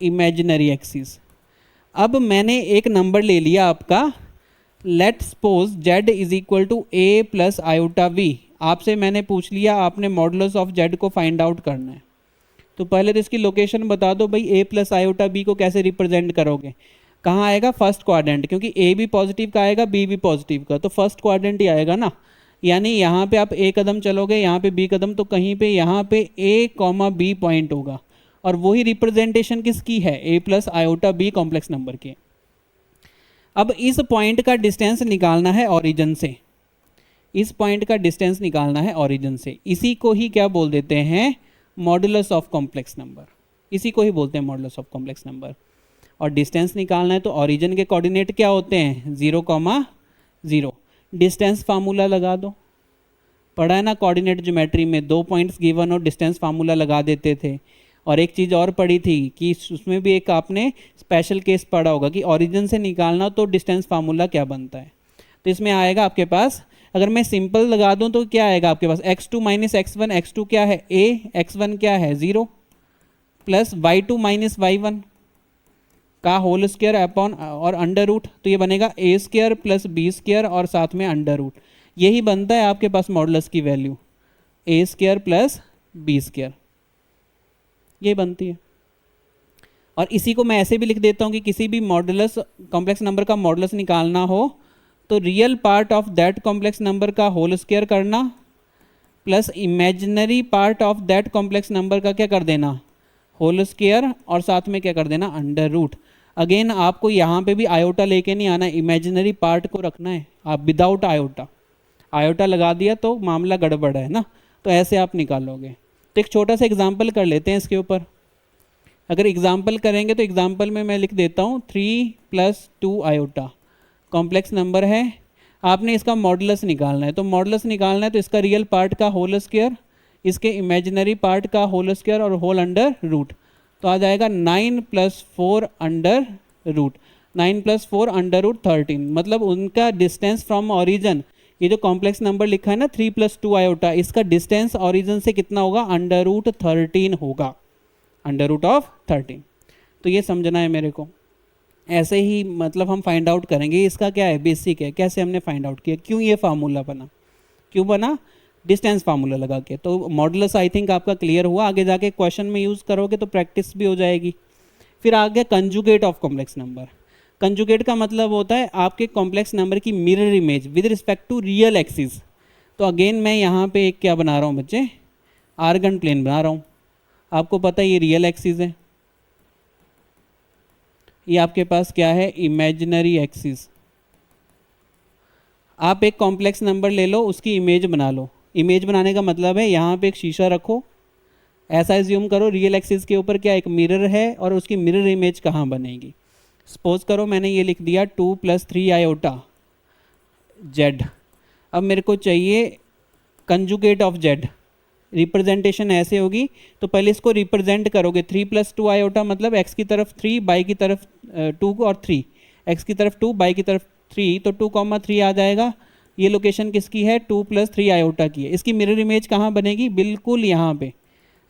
इमेजिनरी एक्सिस। अब मैंने एक नंबर ले लिया आपका, let suppose z is equal to a plus iota V. आपसे मैंने पूछ लिया आपने मॉडुलस ऑफ z को फाइंड आउट करना है, तो पहले तो इसकी लोकेशन बता दो भाई, a प्लस आयोटा b को कैसे रिप्रेजेंट करोगे, कहाँ आएगा, फर्स्ट क्वाड्रेंट, क्योंकि a भी पॉजिटिव का आएगा b भी पॉजिटिव का, तो फर्स्ट क्वाड्रेंट ही आएगा ना। यानी यहाँ पे आप a कदम चलोगे, यहाँ पे b कदम, तो कहीं पे यहाँ पे a, b पॉइंट होगा, और वही रिप्रेजेंटेशन किसकी है, a plus iota b complex number की। अब इस पॉइंट का डिस्टेंस निकालना है ओरिजिन से, इस पॉइंट का डिस्टेंस निकालना है ओरिजिन से। इसी को ही क्या बोल देते हैं, मॉडुलस ऑफ कॉम्प्लेक्स नंबर, इसी को ही बोलते हैं मॉडुलस ऑफ कॉम्प्लेक्स नंबर। और डिस्टेंस निकालना है तो ओरिजिन के कोऑर्डिनेट क्या होते हैं, 0,0। डिस्टेंस फार्मूला लगा दो, पढ़ा है ना कोऑर्डिनेट ज्योमेट्री में, 2 पॉइंट्स गिवन और डिस्टेंस फार्मूला लगा देते थे। और एक चीज़ और पढ़ी थी कि उसमें भी एक आपने स्पेशल केस पढ़ा होगा कि ओरिजिन से निकालना तो डिस्टेंस फार्मूला क्या बनता है। तो इसमें आएगा आपके पास, अगर मैं सिंपल लगा दूं तो क्या आएगा आपके पास, x2 माइनस x1, x2 क्या है a, x1 क्या है 0, प्लस y2 माइनस y1 का होल स्क्वायर अपॉन और अंडर रूट, तो ये बनेगा a square plus b square और साथ में अंडर रूट। यही बनता है आपके पास मॉडुलस की value, a square plus b square, ये बनती है। और इसी को मैं ऐसे भी लिख देता हूँ कि किसी भी मॉडुलस कॉम्प्लेक्स नंबर का मॉडुलस निकालना हो तो real part of that complex number का होल स्क्वायर करना plus imaginary part of that complex number का क्या कर देना, होल स्क्वायर, और साथ में क्या कर देना, अंडर रूट। अगेन आपको यहाँ पे भी आयोटा लेके नहीं आना, इमेजिनरी पार्ट को रखना है आप विदाउट आयोटा। आयोटा लगा दिया तो मामला गड़बड़ है ना, तो ऐसे आप निकालोगे। तो एक छोटा सा एग्जाम्पल कर लेते हैं इसके ऊपर। अगर एग्जाम्पल करेंगे तो एग्जाम्पल में मैं लिख देता हूँ 3 + 2 आयोटा कॉम्प्लेक्स नंबर है, आपने इसका मॉडुलस निकालना है। तो मॉडुलस निकालना है तो इसका रियल पार्ट का होल स्क्वायर, इसके इमेजिनरी पार्ट का होल स्क्वायर और होल अंडर रूट, तो आ जाएगा 9 + 4 अंडर रूट, 9 + 4 अंडर रूट 13। मतलब उनका डिस्टेंस फ्रॉम ओरिजिन, ये जो कॉम्प्लेक्स नंबर लिखा है ना 3 + 2 आयोटा, इसका डिस्टेंस ओरिजिन से कितना होगा, अंडर रूट 13 होगा, अंडर रूट ऑफ 13। तो ये समझना है मेरे को। ऐसे ही मतलब हम फाइंड आउट करेंगे, इसका क्या है, बेसिक है, कैसे हमने फाइंड आउट किया, क्यों ये फार्मूला बना, क्यों बना, डिस्टेंस फार्मूला लगा के। तो मॉडुलस आई थिंक आपका क्लियर हुआ, आगे जाके क्वेश्चन में यूज़ करोगे तो प्रैक्टिस भी हो जाएगी। फिर आगे conjugate of complex number. Conjugate का मतलब होता है आपके कॉम्प्लेक्स नंबर की mirror image with respect to real axis. तो अगेन मैं यहाँ पे एक क्या बना रहा हूँ बच्चे, आर्गन प्लेन बना रहा हूँ। आपको पता है ये रियल एक्सिस है, ये आपके पास क्या है, इमेजिनरी एक्सिस। आप एक कॉम्प्लेक्स नंबर ले लो, उसकी इमेज बना लो, इमेज बनाने का मतलब है यहाँ पे एक शीशा रखो, ऐसा एज्यूम करो रियल एक्सिस के ऊपर क्या एक मिरर है और उसकी मिरर इमेज कहाँ बनेगी। सपोज करो मैंने ये लिख दिया 2 + 3 आयोटा जेड। अब मेरे को चाहिए कंजुगेट ऑफ जेड, रिप्रेजेंटेशन ऐसे होगी। तो पहले इसको रिप्रेजेंट करोगे 3 + 2 आयोटा मतलब x की तरफ 3 y की तरफ 2 और 3, x की तरफ 2 y की तरफ 3, तो 2,3 आ जाएगा। ये लोकेशन किसकी है 2 + 3 आयोटा की है। इसकी मिरर इमेज कहाँ बनेगी, बिल्कुल यहाँ पे।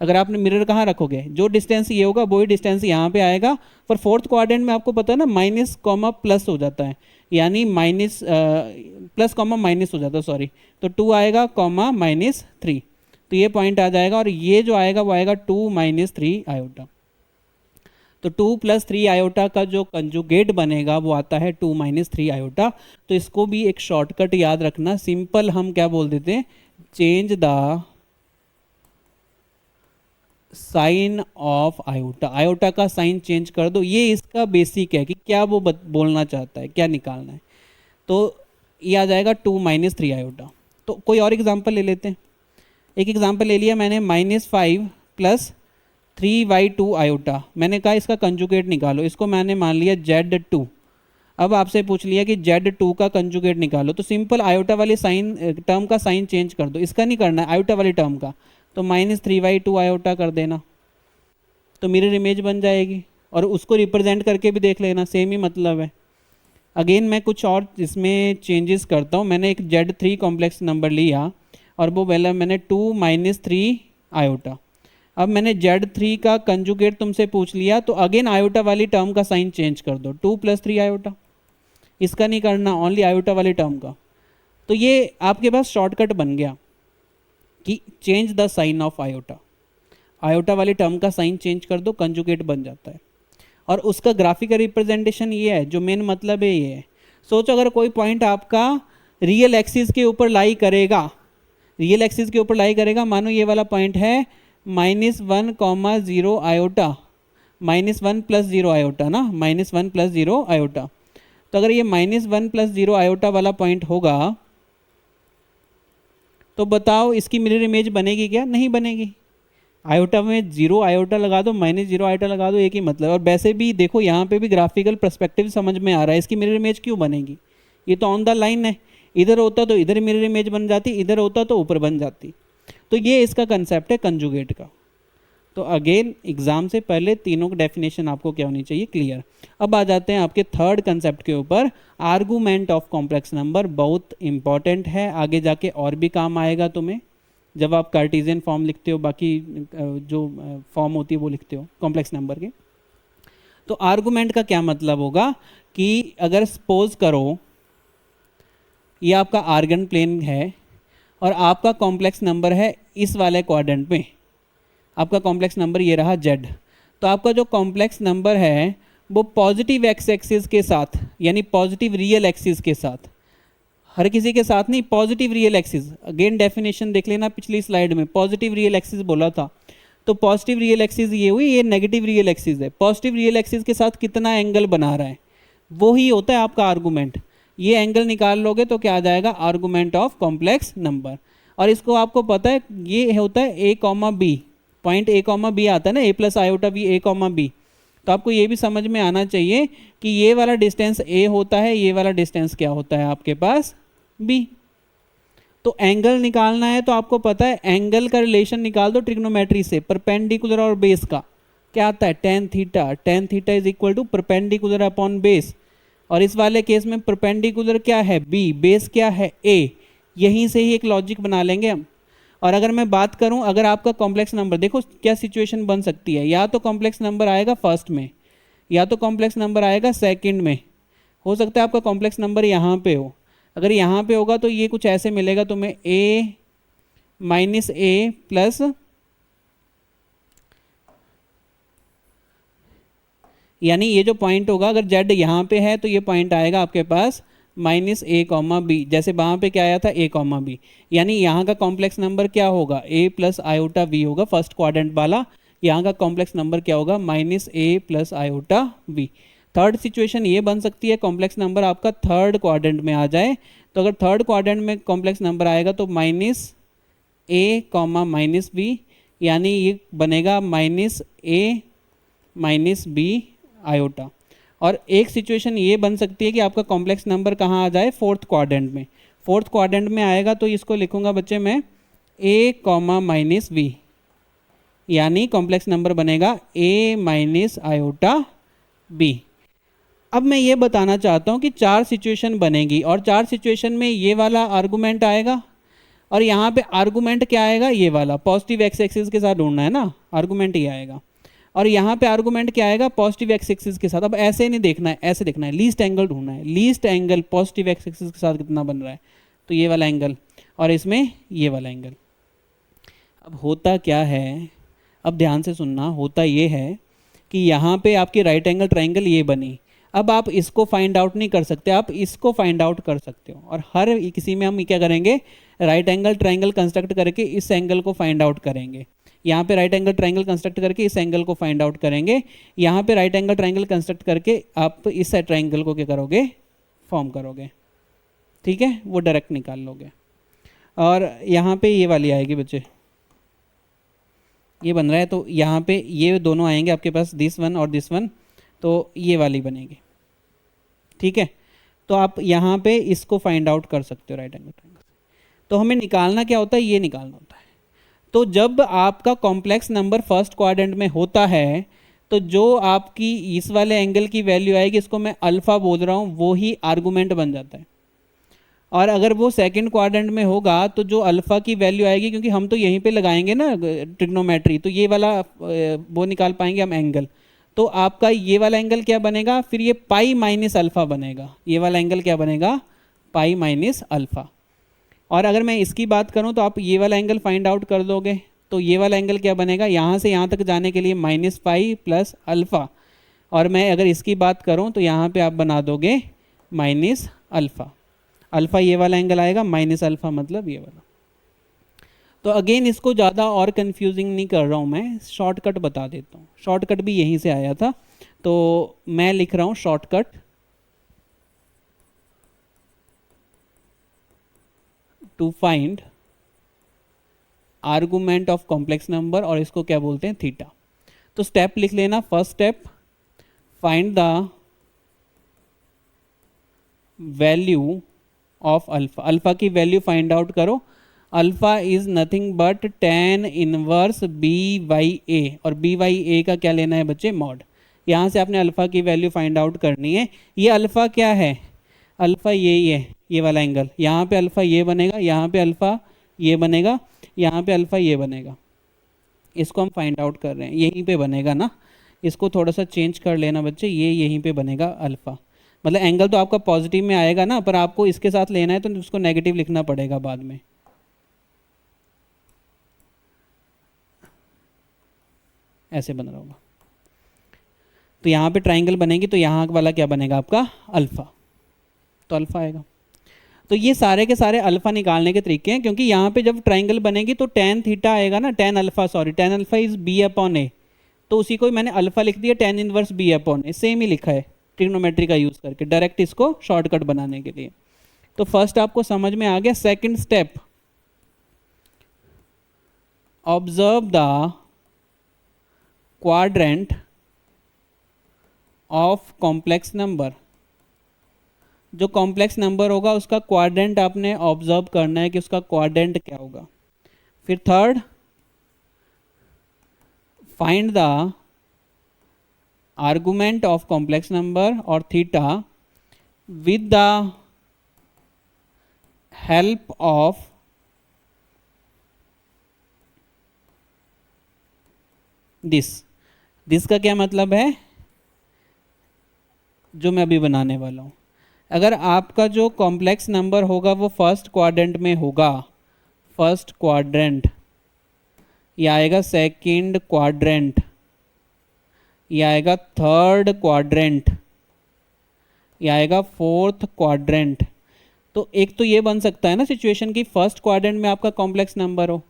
अगर आपने मिरर कहाँ रखोगे, जो डिस्टेंस ये होगा वही डिस्टेंस यहाँ पे आएगा। पर फोर्थ क्वाड्रेंट में आपको पता है ना माइनस कॉमा प्लस हो जाता है, यानी माइनस प्लस कॉमा माइनस हो जाता है, सॉरी। तो 2 आएगा कॉमा -3, तो ये पॉइंट आ जाएगा। और ये जो आएगा वो आएगा 2 - 3 आयोटा। तो 2 + 3 आयोटा का जो कंजुगेट बनेगा वो आता है 2 - 3 आयोटा। तो इसको भी एक शॉर्टकट याद रखना, सिंपल हम क्या बोल देते हैं, change the sign of iota. Iota का साइन चेंज कर दो। ये इसका बेसिक है कि क्या वो बोलना चाहता है, क्या निकालना है। तो ये आ जाएगा 2 - 3 आयोटा। तो कोई और एग्जांपल ले लेते हैं। एक एग्जांपल ले लिया मैंने -5 + 3y2 आयोटा। मैंने कहा इसका कंजुगेट निकालो, इसको मैंने मान लिया Z2। अब आपसे पूछ लिया कि Z2 का कंजुगेट निकालो, तो सिंपल आयोटा वाली साइन टर्म का साइन चेंज कर दो। इसका नहीं करना है, आयोटा वाली टर्म का। तो -3y2 आयोटा कर देना, तो मिरर इमेज बन जाएगी। और उसको रिप्रेजेंट करके भी देख लेना, सेम ही मतलब है। अगेन मैं कुछ और इसमें चेंजेस करता हूँ। मैंने एक Z3 कॉम्प्लेक्स नंबर लिया और वो पहले मैंने 2 - 3 आयोटा। अब मैंने Z3 का कंजुगेट तुमसे पूछ लिया, तो अगेन आयोटा वाली टर्म का साइन चेंज कर दो, 2 + 3 आयोटा। इसका नहीं करना, ओनली आयोटा वाली टर्म का। तो ये आपके पास शॉर्टकट बन गया कि change the sign of iota. Iota वाली टर्म का साइन चेंज कर दो, कंजुगेट बन जाता है। और उसका ग्राफिकल रिप्रेजेंटेशन ये है, जो मेन मतलब है ये है। सोचो अगर कोई पॉइंट आपका रियल एक्सिस के ऊपर लाई करेगा, रियल एक्सिस के ऊपर लाई करेगा, मानो ये वाला पॉइंट है -1, 0 आयोटा, -1 + 0 आयोटा ना, -1 + 0 आयोटा। तो अगर ये -1 + 0 आयोटा वाला पॉइंट होगा, तो बताओ इसकी मिरर इमेज बनेगी क्या, नहीं बनेगी। आयोटा में 0 आयोटा लगा दो, -0 आयोटा लगा दो, एक ही मतलब। और वैसे भी देखो यहाँ पे भी ग्राफिकल पर्सपेक्टिव समझ में आ रहा है, इसकी मिरर इमेज क्यों बनेगी, ये तो ऑन द लाइन है। इधर होता तो इधर मिरर इमेज बन जाती, इधर होता तो ऊपर बन जाती। तो ये इसका कंसेप्ट है कंजुगेट का। तो अगेन एग्जाम से पहले तीनों की डेफिनेशन आपको क्या होनी चाहिए, क्लियर। अब आ जाते हैं आपके थर्ड कंसेप्ट के ऊपर, आर्गूमेंट ऑफ कॉम्प्लेक्स नंबर। बहुत इंपॉर्टेंट है, आगे जाके और भी काम आएगा तुम्हें जब आप कार्टेशियन फॉर्म लिखते हो, बाकी जो फॉर्म होती है वो लिखते हो कॉम्प्लेक्स नंबर के। तो आर्गूमेंट का क्या मतलब होगा कि अगर सपोज करो ये आपका आर्गन प्लेन है और आपका कॉम्प्लेक्स नंबर है इस वाले क्वाड्रेंट में, आपका कॉम्प्लेक्स नंबर ये रहा Z। तो आपका जो कॉम्प्लेक्स नंबर है वो पॉजिटिव एक्स एक्सिस के साथ, यानी पॉजिटिव रियल एक्सिस के साथ, हर किसी के साथ नहीं, positive real axis. Again definition देख लेना, पिछली स्लाइड में पॉजिटिव रियल एक्सिस बोला था। तो पॉजिटिव रियल एक्सिस ये हुई, ये नेगेटिव रियल एक्सिस है। पॉजिटिव रियल एक्सिस के साथ कितना एंगल बना रहा है वो ही होता है आपका आर्गूमेंट। ये एंगल निकाल लोगे तो क्या आ जाएगा, आर्गूमेंट ऑफ कॉम्प्लेक्स नंबर। और इसको आपको पता है ये होता है a, b, point a, b आता है ना, a + iota b, a, b। तो आपको ये भी समझ में आना चाहिए कि ये वाला डिस्टेंस a होता है, ये वाला डिस्टेंस क्या होता है आपके पास b। तो एंगल निकालना है तो आपको पता है एंगल का रिलेशन निकाल दो ट्रिग्नोमेट्री से, परपेंडिकुलर और बेस का क्या आता है, tan theta. tan theta is equal to perpendicular upon base. और इस वाले केस में परपेंडिकुलर क्या है b, बेस क्या है a। यहीं से ही एक लॉजिक बना लेंगे हम। और अगर मैं बात करूं, अगर आपका कॉम्प्लेक्स नंबर, देखो क्या सिचुएशन बन सकती है, या तो कॉम्प्लेक्स नंबर आएगा फर्स्ट में, या तो कॉम्प्लेक्स नंबर आएगा सेकंड में। हो सकता है आपका कॉम्प्लेक्स नंबर यहाँ पे हो। अगर यहाँ पे होगा तो ये कुछ ऐसे मिलेगा तुम्हें, a - a प्लस, यानी ये जो पॉइंट होगा अगर z यहाँ पे है तो ये पॉइंट आएगा आपके पास -a, b। जैसे वहाँ पे क्या आया था a, b, यानी यहाँ का कॉम्प्लेक्स नंबर क्या होगा, a + आयोटा v होगा फर्स्ट क्वाड्रेंट वाला। यहाँ का कॉम्प्लेक्स नंबर क्या होगा, -a + iota v। Third situation ये बन सकती है कॉम्प्लेक्स नंबर आपका थर्ड क्वाड्रेंट में आ जाए। तो अगर थर्ड क्वाड्रेंट में कॉम्प्लेक्स नंबर आएगा तो ए कॉमा माइनस बी, यानी ये बनेगा माइनस ए माइनस बी आयोटा। और एक सिचुएशन ये बन सकती है कि आपका कॉम्प्लेक्स नंबर कहाँ आ जाए, फोर्थ क्वाड्रेंट में। फोर्थ क्वाड्रेंट में आएगा तो इसको लिखूंगा बच्चे मैं ए कॉमा माइनस बी, यानी कॉम्प्लेक्स नंबर बनेगा ए माइनस आयोटा बी। अब मैं ये बताना चाहता हूँ कि 4 सिचुएशन बनेगी और 4 सिचुएशन में ये वाला आर्गूमेंट आएगा और यहाँ पे आर्गूमेंट क्या आएगा, ये वाला पॉजिटिव एक्स एक्सिस के साथ ढूंढना है ना, आर्गूमेंट ये आएगा। और यहाँ पे आर्गूमेंट क्या आएगा, पॉजिटिव एक्स एक्सिस के साथ। अब ऐसे नहीं देखना है, ऐसे देखना है, लीस्ट एंगल ढूंढना है। Least angle positive x axis के साथ कितना बन रहा है, तो ये वाला एंगल और इसमें ये वाला एंगल। अब होता क्या है, अब ध्यान से सुनना, होता ये है कि यहाँ पे आपकी राइट एंगल ट्राइंगल ये बनी। अब आप इसको फाइंड आउट नहीं कर सकते, आप इसको फाइंड आउट कर सकते हो। और हर किसी में हम क्या करेंगे, राइट एंगल ट्राइंगल कंस्ट्रक्ट करके इस एंगल को फाइंड आउट करेंगे। यहाँ पे राइट एंगल ट्राइंगल कंस्ट्रक्ट करके इस एंगल को फाइंड आउट करेंगे। यहाँ पे राइट एंगल ट्राइंगल कंस्ट्रक्ट करके आप इस ट्राइंगल को क्या करोगे, फॉर्म करोगे, ठीक है, वो डायरेक्ट निकाल लोगे। और यहाँ पे ये वाली आएगी बच्चे, ये बन रहा है तो यहाँ पे ये दोनों आएंगे आपके पास, दिस वन और दिस वन, तो ये वाली बनेगी, ठीक है। तो आप यहाँ पे इसको फाइंड आउट कर सकते हो राइट एंगल ट्राइंगल से। तो हमें निकालना क्या होता है, ये निकालना होता है। तो जब आपका कॉम्प्लेक्स नंबर फर्स्ट क्वाड्रेंट में होता है तो जो आपकी इस वाले एंगल की वैल्यू आएगी, इसको मैं अल्फा बोल रहा हूँ, वो ही आर्गूमेंट बन जाता है। और अगर वो सेकंड क्वाड्रेंट में होगा तो जो अल्फा की वैल्यू आएगी, क्योंकि हम तो यहीं पे लगाएंगे ना ट्रिग्नोमेट्री, तो ये वाला वो निकाल पाएंगे हम एंगल। तो आपका ये वाला एंगल क्या बनेगा, फिर ये पाई माइनस अल्फा बनेगा। ये वाला एंगल क्या बनेगा, पाई माइनस अल्फा। और अगर मैं इसकी बात करूं तो आप ये वाला एंगल फाइंड आउट कर दोगे, तो ये वाला एंगल क्या बनेगा, यहाँ से यहाँ तक जाने के लिए माइनस पाई प्लस अल्फा। और मैं अगर इसकी बात करूं तो यहाँ पे आप बना दोगे माइनस अल्फा। अल्फा ये वाला एंगल आएगा, माइनस अल्फा मतलब ये वाला। तो अगेन इसको ज़्यादा और कंफ्यूजिंग नहीं कर रहा हूँ मैं, शॉर्टकट बता देता हूँ। शॉर्टकट भी यहीं से आया था, तो मैं लिख रहा हूँ shortcut to find argument of complex number, और इसको क्या बोलते हैं, थीटा। तो स्टेप लिख लेना, first step, find the value of alpha. Alpha की वैल्यू फाइंड आउट करो। Alpha is nothing but tan inverse B by A, और बी बाई ए का क्या लेना है बच्चे, मॉड। यहाँ से आपने अल्फा की वैल्यू फाइंड आउट करनी है। ये अल्फा क्या है, अल्फा यही है, ये वाला एंगल। यहाँ पे अल्फा ये बनेगा, यहाँ पे अल्फा ये बनेगा, यहाँ पे अल्फा ये बनेगा। इसको हम फाइंड आउट कर रहे हैं, यहीं पे बनेगा ना। इसको थोड़ा सा चेंज कर लेना बच्चे, ये यहीं पे बनेगा अल्फा। मतलब एंगल तो आपका पॉजिटिव में आएगा ना, पर आपको इसके साथ लेना है तो उसको नेगेटिव लिखना पड़ेगा बाद में। ऐसे बन रहा होगा। तो यहाँ पे ट्राइंगल बनेगी तो यहाँ वाला क्या बनेगा आपका, अल्फा। तो अल्फा आएगा। तो ये सारे के सारे अल्फा निकालने के तरीके हैं, क्योंकि यहाँ पे जब ट्राइंगल बनेगी तो tan थीटा आएगा ना, tan alpha, sorry tan alpha is B upon A, तो उसी को मैंने अल्फा लिख दिया tan inverse B upon A, same ही लिखा है ट्रिग्नोमेट्री का यूज करके, डायरेक्ट इसको शॉर्टकट बनाने के लिए। तो फर्स्ट आपको समझ में आ गया। Second step, observe the quadrant of complex number. जो कॉम्प्लेक्स नंबर होगा उसका क्वाड्रेंट आपने ऑब्जर्व करना है कि उसका क्वाड्रेंट क्या होगा। फिर third, find the argument of complex number और theta with the help of this का क्या मतलब है, जो मैं अभी बनाने वाला हूं। अगर आपका जो कॉम्प्लेक्स नंबर होगा वो फर्स्ट क्वाड्रेंट में होगा, फर्स्ट क्वाड्रेंट, या आएगा सेकंड क्वाड्रेंट, या आएगा थर्ड क्वाड्रेंट, या आएगा फोर्थ क्वाड्रेंट। तो एक तो ये बन सकता है ना सिचुएशन की फर्स्ट क्वाड्रेंट में आपका कॉम्प्लेक्स नंबर हो,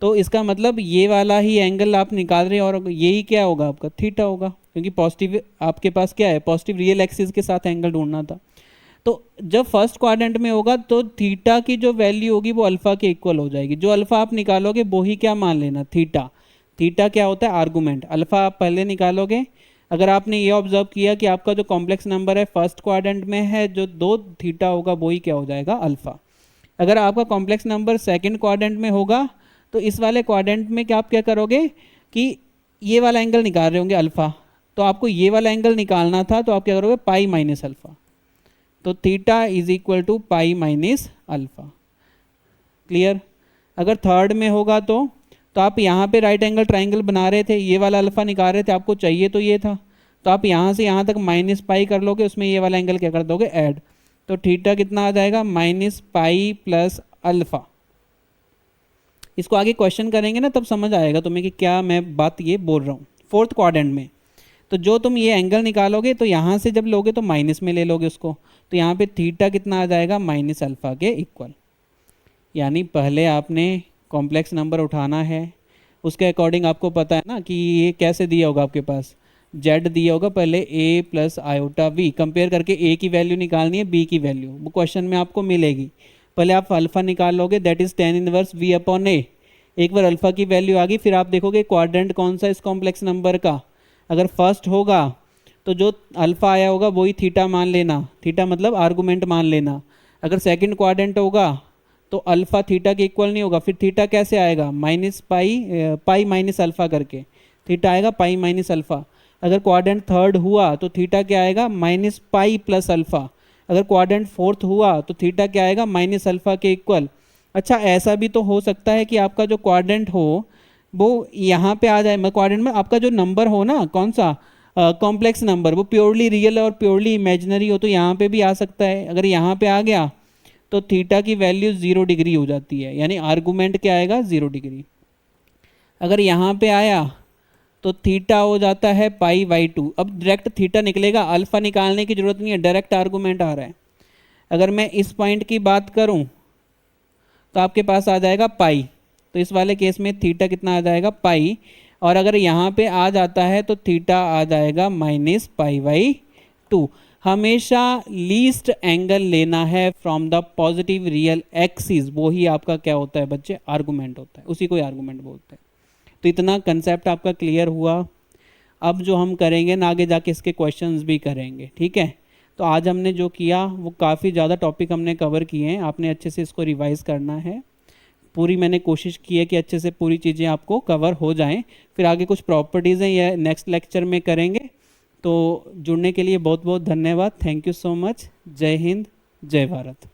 तो इसका मतलब ये वाला ही एंगल आप निकाल रहे हैं और यही क्या होगा आपका, थीटा होगा, क्योंकि पॉजिटिव आपके पास क्या है, पॉजिटिव रियल एक्सिस के साथ एंगल ढूंढना था। तो जब फर्स्ट क्वाड्रेंट में होगा तो थीटा की जो वैल्यू होगी वो अल्फा के इक्वल हो जाएगी। जो अल्फा आप निकालोगे वो ही क्या मान लेना, थीटा। थीटा क्या होता है, आर्गुमेंट। अल्फा आप पहले निकालोगे। अगर आपने ये ऑब्जर्व किया कि आपका जो कॉम्प्लेक्स नंबर है फर्स्ट क्वाड्रेंट में है, जो 2 थीटा होगा वही क्या हो जाएगा, अल्फा। अगर आपका कॉम्प्लेक्स नंबर सेकंड क्वाड्रेंट में होगा तो इस वाले क्वाड्रेंट में क्या आप क्या करोगे कि ये वाला एंगल निकाल रहे होंगे अल्फा, तो आपको ये वाला एंगल निकालना था, तो आप क्या करोगे, पाई माइनस अल्फा। तो theta is equal to pi minus alpha. Clear. अगर थर्ड में होगा तो आप यहाँ पे राइट एंगल ट्राइंगल बना रहे थे, ये वाला अल्फा निकाल रहे थे, आपको चाहिए तो ये था, तो आप यहाँ से यहाँ तक माइनस पाई कर लोगे, उसमें ये वाला एंगल क्या कर दोगे, ऐड। तो थीटा कितना आ जाएगा, माइनस पाई प्लस अल्फा। इसको आगे क्वेश्चन करेंगे ना तब समझ आएगा तुम्हें कि क्या मैं बात ये बोल रहा हूँ। फोर्थ क्वाड्रेंट में तो जो तुम ये एंगल निकालोगे तो यहाँ से जब लोगे तो माइनस में ले लोगे उसको, तो यहाँ पे थीटा कितना आ जाएगा, माइनस अल्फा के इक्वल। यानी पहले आपने कॉम्प्लेक्स नंबर उठाना है, उसके अकॉर्डिंग आपको पता है ना कि ये कैसे दिया होगा, आपके पास जेड दिया होगा, पहले ए प्लस आयोटा वी कंपेयर करके ए की वैल्यू निकालनी है, बी की वैल्यू वो क्वेश्चन में आपको मिलेगी। पहले आप अल्फा निकाल लोगे, that is tan inverse V upon A. एक बार अल्फा की वैल्यू आ गई, फिर आप देखोगे क्वाड्रेंट कौन सा इस कॉम्प्लेक्स नंबर का। अगर फर्स्ट होगा तो जो अल्फा आया होगा वही थीटा मान लेना, थीटा मतलब आर्गुमेंट मान लेना। अगर सेकंड क्वाड्रेंट होगा तो अल्फा थीटा के इक्वल नहीं होगा, फिर थीटा कैसे आएगा, माइनस पाई माइनस अल्फा करके थीटा आएगा पाई माइनस अल्फा। अगर क्वाड्रेंट थर्ड हुआ तो थीटा क्या आएगा, माइनस पाई प्लस अल्फा। अगर क्वाड्रेंट फोर्थ हुआ तो थीटा क्या आएगा, माइनस अल्फा के इक्वल। अच्छा, ऐसा भी तो हो सकता है कि आपका जो क्वाड्रेंट हो वो यहाँ पे आ जाए, मैं क्वाड्रेंट में आपका जो नंबर हो ना, कौन सा कॉम्प्लेक्स नंबर, वो प्योरली रियल और प्योरली इमेजिनरी हो, तो यहाँ पे भी आ सकता है। अगर यहाँ पे आ गया तो थीटा की वैल्यू 0 डिग्री हो जाती है, यानी आर्गुमेंट क्या आएगा, 0 डिग्री। अगर यहाँ पे आया तो थीटा हो जाता है पाई बाई 2। अब डायरेक्ट थीटा निकलेगा, अल्फा निकालने की जरूरत नहीं है, डायरेक्ट आर्गुमेंट आ रहा है। अगर मैं इस पॉइंट की बात करूं तो आपके पास आ जाएगा पाई, तो इस वाले केस में थीटा कितना आ जाएगा, पाई। और अगर यहाँ पे आ जाता है तो थीटा आ जाएगा माइनस पाई बाई 2। हमेशा लीस्ट एंगल लेना है from the positive real axis, वो ही आपका क्या होता है बच्चे, आर्गुमेंट होता है, उसी को आर्गुमेंट बोलते हैं। तो इतना कंसेप्ट आपका क्लियर हुआ। अब जो हम करेंगे ना, आगे जाके इसके क्वेश्चंस भी करेंगे, ठीक है। तो आज हमने जो किया वो काफ़ी ज़्यादा टॉपिक हमने कवर किए हैं, आपने अच्छे से इसको रिवाइज़ करना है। पूरी मैंने कोशिश की है कि अच्छे से पूरी चीज़ें आपको कवर हो जाएं। फिर आगे कुछ प्रॉपर्टीज़ हैं, यह नेक्स्ट लेक्चर में करेंगे। तो जुड़ने के लिए बहुत बहुत धन्यवाद, थैंक यू सो मच। जय हिंद, जय भारत।